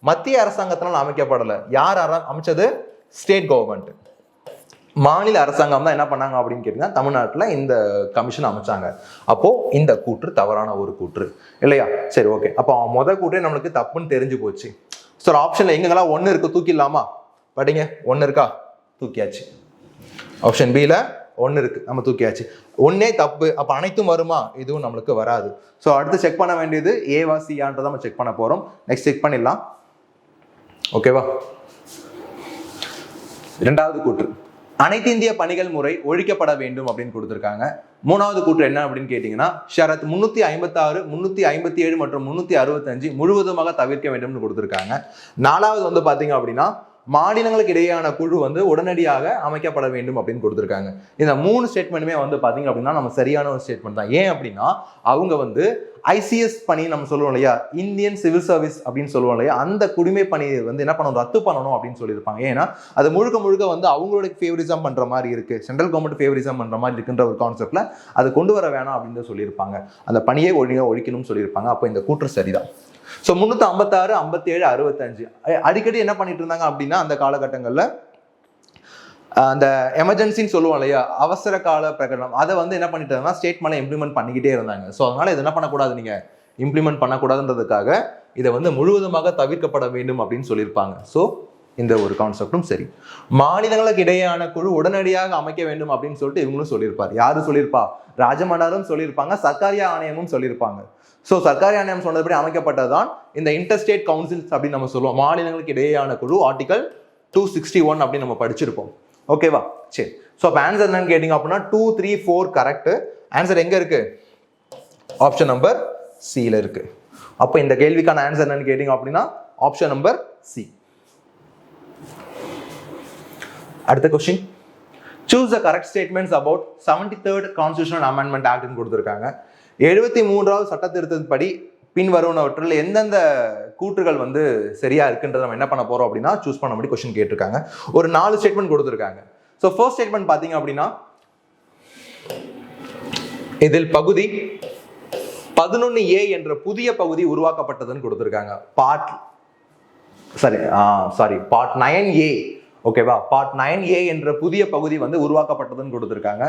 மத்திய அரசாங்கத்தினால் அமைக்கப்படல. யார் அமைச்சது? ஸ்டேட் கவர்மெண்ட், மாநில அரசாங்கம் தான் என்ன பண்ணாங்க அப்படின்னு கேட்டீங்கன்னா தமிழ்நாட்டில் இந்த கமிஷன் அமைச்சாங்க. அப்போ இந்த கூற்று தவறான ஒரு கூற்று இல்லையா? சரி, ஓகே. அப்போ முதல் கூற்றே நம்மளுக்கு தப்புன்னு தெரிஞ்சு போச்சு. ஸோ ஆப்ஷன்ல எங்கெல்லாம் 1 இருக்கு தூக்கிடலாமா? படிங்க. 1 இருக்கா? தூக்கியாச்சு. ஆப்ஷன் பில 1 இருக்கு, நம்ம தூக்கியாச்சு. 1 தப்பு. அப்ப அனைத்தும் வருமா? இதுவும் நம்மளுக்கு வராது. ஸோ அடுத்து செக் பண்ண வேண்டியது ஏவா சியான்றதை நம்ம செக் பண்ண போறோம். நெக்ஸ்ட் செக் பண்ணிடலாம். ஓகேவா? இரண்டாவது கூற்று, அனைத்து இந்திய பணிகள் முறை ஒழிக்கப்பட வேண்டும் அப்படின்னு கொடுத்திருக்காங்க. மூணாவது கூற்று என்ன அப்படின்னு கேட்டீங்கன்னா ஷரத் 356, 357 மற்றும் 365 முழுவதுமாக தவிர்க்க வேண்டும்னு கொடுத்திருக்காங்க. நாலாவது பாத்தீங்க அப்படின்னா மாநிலங்களுக்கு இடையேயான குழு உடனடியாக அமைக்கப்பட வேண்டும் அப்படின்னு கொடுத்திருக்காங்க. இந்த 3 ஸ்டேட்மெண்ட்டுமே பாத்தீங்க அப்படின்னா நம்ம சரியான ஒரு ஸ்டேட்மெண்ட் தான். ஏன் அப்படின்னா அவங்க ஐசிஎஸ் பணி நம்ம சொல்லுவோம் இல்லையா, இந்தியன் சிவில் சர்வீஸ் அப்படின்னு சொல்லுவோம் இல்லையா, அந்த குடிமை பணி என்ன பண்ணணும், ரத்து பண்ணணும் அப்படின்னு சொல்லியிருப்பாங்க. ஏன்னா அது முழுக்க முழுக்க அவங்களோட ஃபேவரிசம் பண்ற மாதிரி இருக்கு, சென்ட்ரல் கவர்மெண்ட் ஃபேவரிசம் பண்ற மாதிரி இருக்குன்ற ஒரு கான்செப்ட்ல அது கொண்டு வர வேணாம் அப்படின்னு சொல்லியிருப்பாங்க. அந்த பணியை ஒழிக்கணும்னு சொல்லியிருப்பாங்க. அப்போ இந்த கூற்று சரிதான். ஸோ 356, 57, 65 அடிக்கடி என்ன பண்ணிட்டு இருந்தாங்க அப்படின்னா அந்த காலகட்டங்களில் அந்த எமர்ஜென்சின்னு சொல்லுவோம் இல்லையா, அவசர கால பிரகடனம், அதை என்ன பண்ணிட்டு இருந்தாங்கன்னா ஸ்டேட் மேலே இம்ப்ளிமெண்ட் பண்ணிக்கிட்டே இருந்தாங்க. ஸோ அதனால இது என்ன பண்ணக்கூடாது, நீங்க இம்ப்ளிமெண்ட் பண்ணக்கூடாதுன்றதுக்காக இதை முழுவதுமாக தவிர்க்கப்பட வேண்டும் அப்படின்னு சொல்லியிருப்பாங்க. ஸோ இந்த ஒரு கான்செப்டும் சரி. மாநிலங்களுக்கு இடையேயான குழு உடனடியாக அமைக்க வேண்டும் அப்படின்னு சொல்லிட்டு இவங்களும் சொல்லியிருப்பார். யாரு சொல்லியிருப்பா? ராஜமன்னாரும் சொல்லியிருப்பாங்க, சர்க்காரியா ஆணையமும் சொல்லியிருப்பாங்க. ஸோ சர்க்காரி ஆணையம் சொன்னதுபடி அமைக்கப்பட்டதுதான் இந்த இன்டர்ஸ்டேட் கவுன்சில்ஸ் அப்படின்னு நம்ம சொல்லுவோம். மாநிலங்களுக்கு இடையேயான குழு ஆர்டிகல் 261 அப்படின்னு நம்ம படிச்சிருப்போம். ஓகேவா? சரி. ஸோ அப்போ ஆன்சர் என்னன்னு கேட்டீங்க அப்படின்னா 2, 3, 4 கரெக்ட். ஆன்சர் எங்க இருக்கு? ஆப்ஷன் நம்பர் சில இருக்கு. அப்போ இந்த கேள்விக்கான ஆன்சர் என்னன்னு கேட்டீங்க அப்படின்னா ஆப்ஷன் நம்பர் சி. அடுத்த question, choose the correct statements about 73rd constitutional amendment ஆக்ட்னு கொடுத்துருக்காங்க. 73வது சட்ட திருத்தப்படி பின்வருவனவற்றில் எந்தெந்த கூற்றுகள் வந்து சரியா இருக்குன்றத நம்ம என்ன பண்ண போறோம் அப்படின்னா சூஸ் பண்ண முடியும் கொஸ்டின் கேட்டிருக்காங்க. ஒரு 4 ஸ்டேட்மெண்ட் கொடுத்துருக்காங்க. ஸோ ஃபர்ஸ்ட் ஸ்டேட்மெண்ட் பார்த்தீங்க அப்படின்னா இதில் பகுதி 11A என்ற புதிய பகுதி உருவாக்கப்பட்டதுன்னு கொடுத்துருக்காங்க. Part 9A. ஓகேவா? பார்ட் 9A என்ற புதிய பகுதி வந்து உருவாக்கப்பட்டதுன்னு கொடுத்துருக்காங்க.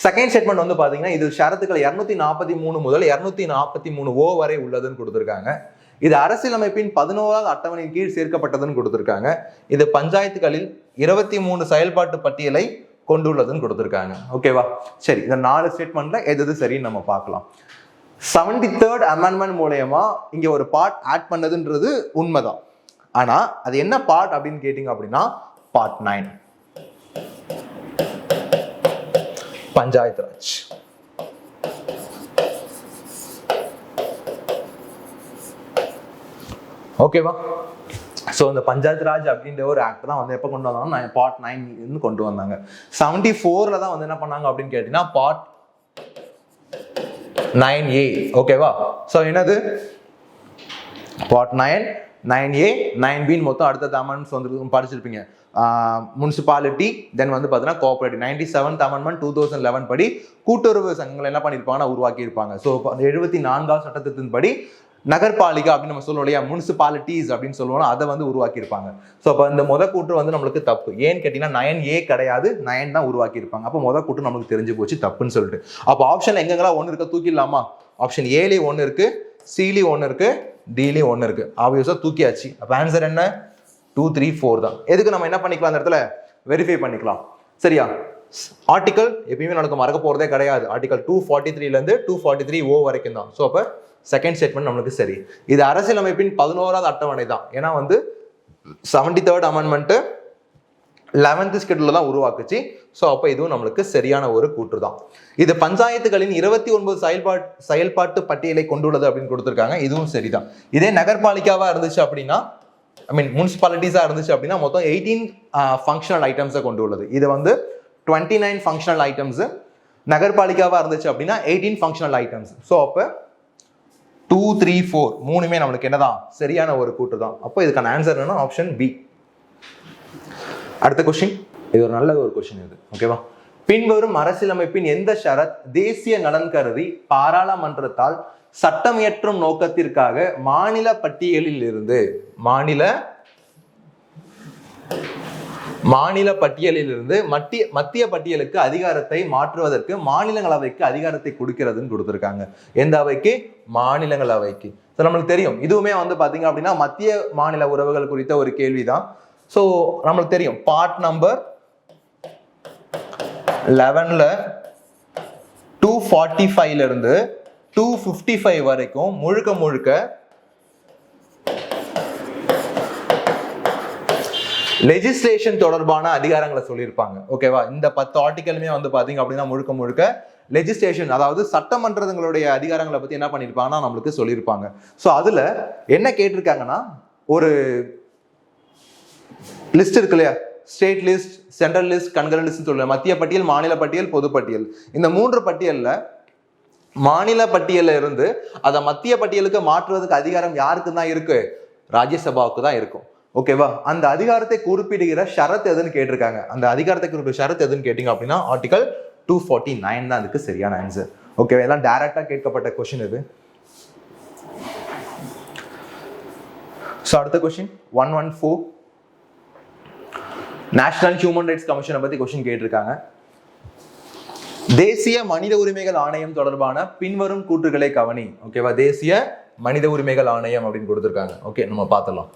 செகண்ட் ஸ்டேட்மெண்ட் வந்து பாத்தீங்கன்னா இது ஷரத்துக்கள் 243 முதல் 243O வரை உள்ளதுன்னு கொடுத்துருக்காங்க. இது அரசியலமைப்பின் 11வது அட்டவணையின் கீழ் சேர்க்கப்பட்டதுன்னு கொடுத்துருக்காங்க. இது பஞ்சாயத்துகளில் 23 செயல்பாட்டு பட்டியலை கொண்டுள்ளதுன்னு கொடுத்துருக்காங்க. ஓகேவா? சரி, இந்த 4 ஸ்டேட்மெண்ட்ல எது சரின்னு நம்ம பார்க்கலாம். 73rd அமெண்ட்மெண்ட் மூலமா இங்க ஒரு பார்ட் ஆட் பண்ணதுன்றது உண்மைதான். ஆனா அது என்ன பார்ட் அப்படின்னு கேட்டீங்க அப்படின்னா பார்ட் 9 பஞ்சாயத்து ராஜ். ஓகேவா? ஸோ இந்த பஞ்சாயத்து ராஜ் அப்படின்ற ஒரு ஆக்ட் தான் வந்து எப்போ கொண்டு வந்தாங்க? பார்ட் 9 கொண்டு வந்தாங்க. 74ல தான் வந்து என்ன பண்ணாங்க அப்படின்னு கேட்டீங்கன்னா பார்ட் 9A. ஓகேவா? ஸோ என்னது பார்ட் 9A 9B மொத்தம் அடுத்த அமெண்ட்மெண்ட்ஸ் வந்து படிச்சிருப்பீங்க. முனிசிபாலிட்டி, தென் வந்து பார்த்தீங்கன்னா கோஆபரேட்டிவ். 97th அமெண்ட்மெண்ட் 2011 படி கூட்டுறவு சங்கங்களை என்ன பண்ணியிருப்பாங்கன்னா உருவாக்கி இருப்பாங்க. ஸோ 74வது சட்டத்தின் படி நகர்பாலிகா அப்படின்னு நம்ம சொல்லுவோம் இல்லையா, முனிசிபாலிட்டிஸ் அப்படின்னு சொல்லுவோம், அதை வந்து உருவாக்கி இருப்பாங்க. ஸோ அப்போ இந்த கூற்று வந்து நம்மளுக்கு தப்பு. ஏன்னு கேட்டீங்கன்னா 9A கிடையாது, 9 தான் உருவாக்கி இருப்பாங்க. அப்போ கூற்று நம்மளுக்கு தெரிஞ்சு போச்சு தப்புன்னு சொல்லிட்டு. அப்போ ஆப்ஷன்ல எங்கெங்கெல்லாம் 1 இருக்க தூக்கிடலாமா? ஆப்ஷன் ஏலேயும் 1 இருக்கு, சிலேயும் 1 இருக்கு, டிலேயும் 1 இருக்கு. ஆப்வியஸா தூக்கியாச்சு. அப்போ ஆன்சர் என்ன? 2, 3, 4 தான். எதுக்கு நம்ம என்ன பண்ணிக்கலாம்? அந்த இடத்துல வெரிஃபை பண்ணிக்கலாம். சரியா? ஆர்டிகல் எப்பயுமே நமக்கு மறக்க போறதே கிடையாது. ஆர்டிகல் 243ல இருந்து 243O வரைக்கும் தான். ஸோ அப்போ செகண்ட் ஸ்டேட்மெண்ட் நம்மளுக்கு சரி. இது அரசியலமைப்பின் 11வது அட்டவணை தான். ஏன்னா வந்து 73rd அமெண்ட்மெண்ட் 11th ஷெட்யூல்ல தான் உருவாக்குச்சு. ஸோ அப்போ இதுவும் நம்மளுக்கு சரியான ஒரு கூற்று தான். இது பஞ்சாயத்துகளின் 29 செயல்பாட்டு பட்டியலை கொண்டுள்ளது அப்படின்னு கொடுத்துருக்காங்க. இதுவும் சரிதான். இதே நகர்பாலிகாவா இருந்துச்சு அப்படின்னா, முனிசிபாலிட்டிஸா இருந்துச்சு அப்படின்னா மொத்தம் 18 ஃபங்க்ஷனல் ஐட்டம்ஸை கொண்டு உள்ளது. இது வந்து 29 ஃபங்க்ஷனல் ஐட்டம்ஸ். நகர்பாலிகாவா இருந்துச்சு அப்படின்னா 18 ஃபங்க்ஷனல் ஐட்டம்ஸ். ஸோ அப்போ 2, 3, 4 மூணுமே நம்மளுக்கு என்னதான் சரியான ஒரு கூற்று தான். அப்போ இதுக்கான ஆன்சர் என்ன? Option B. அடுத்த கொஸ்டின், இது ஒரு நல்ல ஒரு கொஸ்டின் இது. ஓகேவா? பின்வரும் அரசியலமைப்பின் எந்த ஷரத் தேசிய நலன் கருதி பாராளுமன்றத்தால் சட்டம் இயற்றும் நோக்கத்திற்காக மாநில பட்டியலில் இருந்து மத்திய பட்டியலுக்கு அதிகாரத்தை மாற்றுவதற்கு மாநிலங்களவைக்கு அதிகாரத்தை கொடுக்கிறதுன்னு கொடுத்திருக்காங்க. எந்த அவைக்கு? மாநிலங்களவைக்கு. நம்மளுக்கு தெரியும், இதுவுமே வந்து பாத்தீங்க அப்படின்னா மத்திய மாநில உறவுகள் குறித்த ஒரு கேள்விதான். ஸோ நம்மளுக்கு தெரியும் பார்ட் நம்பர் 11ல 245ல இருந்து 255 வரைக்கும் முழுக்க லெஜிஸ்லேஷன் தொடர்பான அதிகாரங்களை சொல்லியிருப்பாங்க. ஓகேவா? இந்த 10 ஆர்டிகலுமே வந்து பாத்தீங்க அப்படின்னா முழுக்க லெஜிஸ்லேஷன், அதாவது சட்டமன்றங்களுடைய அதிகாரங்களை பத்தி என்ன பண்ணிருப்பாங்கன்னா நம்மளுக்கு சொல்லியிருப்பாங்க. ஸோ அதுல என்ன கேட்டிருக்காங்கன்னா, ஒரு லிஸ்ட் இருக்கு இல்லையா, state list, central list, concurrent list சொல்ல, மத்திய பட்டியல், மாநில பட்டியல், பொது பட்டியல். இந்த 3 பட்டியல்ல மாநில பட்டியல்ல இருந்து அதை மத்திய பட்டியலுக்கு மாற்றுவதற்கு அதிகாரம் யாருக்கு தான் இருக்கு? ராஜ்யசபாவுக்கு தான் இருக்கும். ஓகேவா? அந்த அதிகாரத்தை குறிப்பிடுகிற ஷரத் எதுன்னு கேட்டிருக்காங்க. அந்த அதிகாரத்தை குறிப்பிட்ட ஷரத் எதுன்னு கேட்டீங்க அப்படின்னா ஆர்டிகல் 249 தான் அதுக்கு சரியான ஆன்சர். ஓகேவா? எல்லாம் டைரக்டா கேட்கப்பட்ட கொஸ்டின் இது. ஸோ அடுத்த கொஸ்டின் 114, நேஷனல் ஹியூமன் ரைட்ஸ் கமிஷனை பத்தி கொஸ்டின் கேட்டிருக்காங்க. தேசிய மனித உரிமைகள் ஆணையம் தொடர்பான பின்வரும் கூற்றுகளை கவனி. ஓகேவா? தேசிய மனித உரிமைகள் ஆணையம் அப்படின்னு கொடுத்திருக்காங்க. ஓகே, நம்ம பார்த்துடலாம்.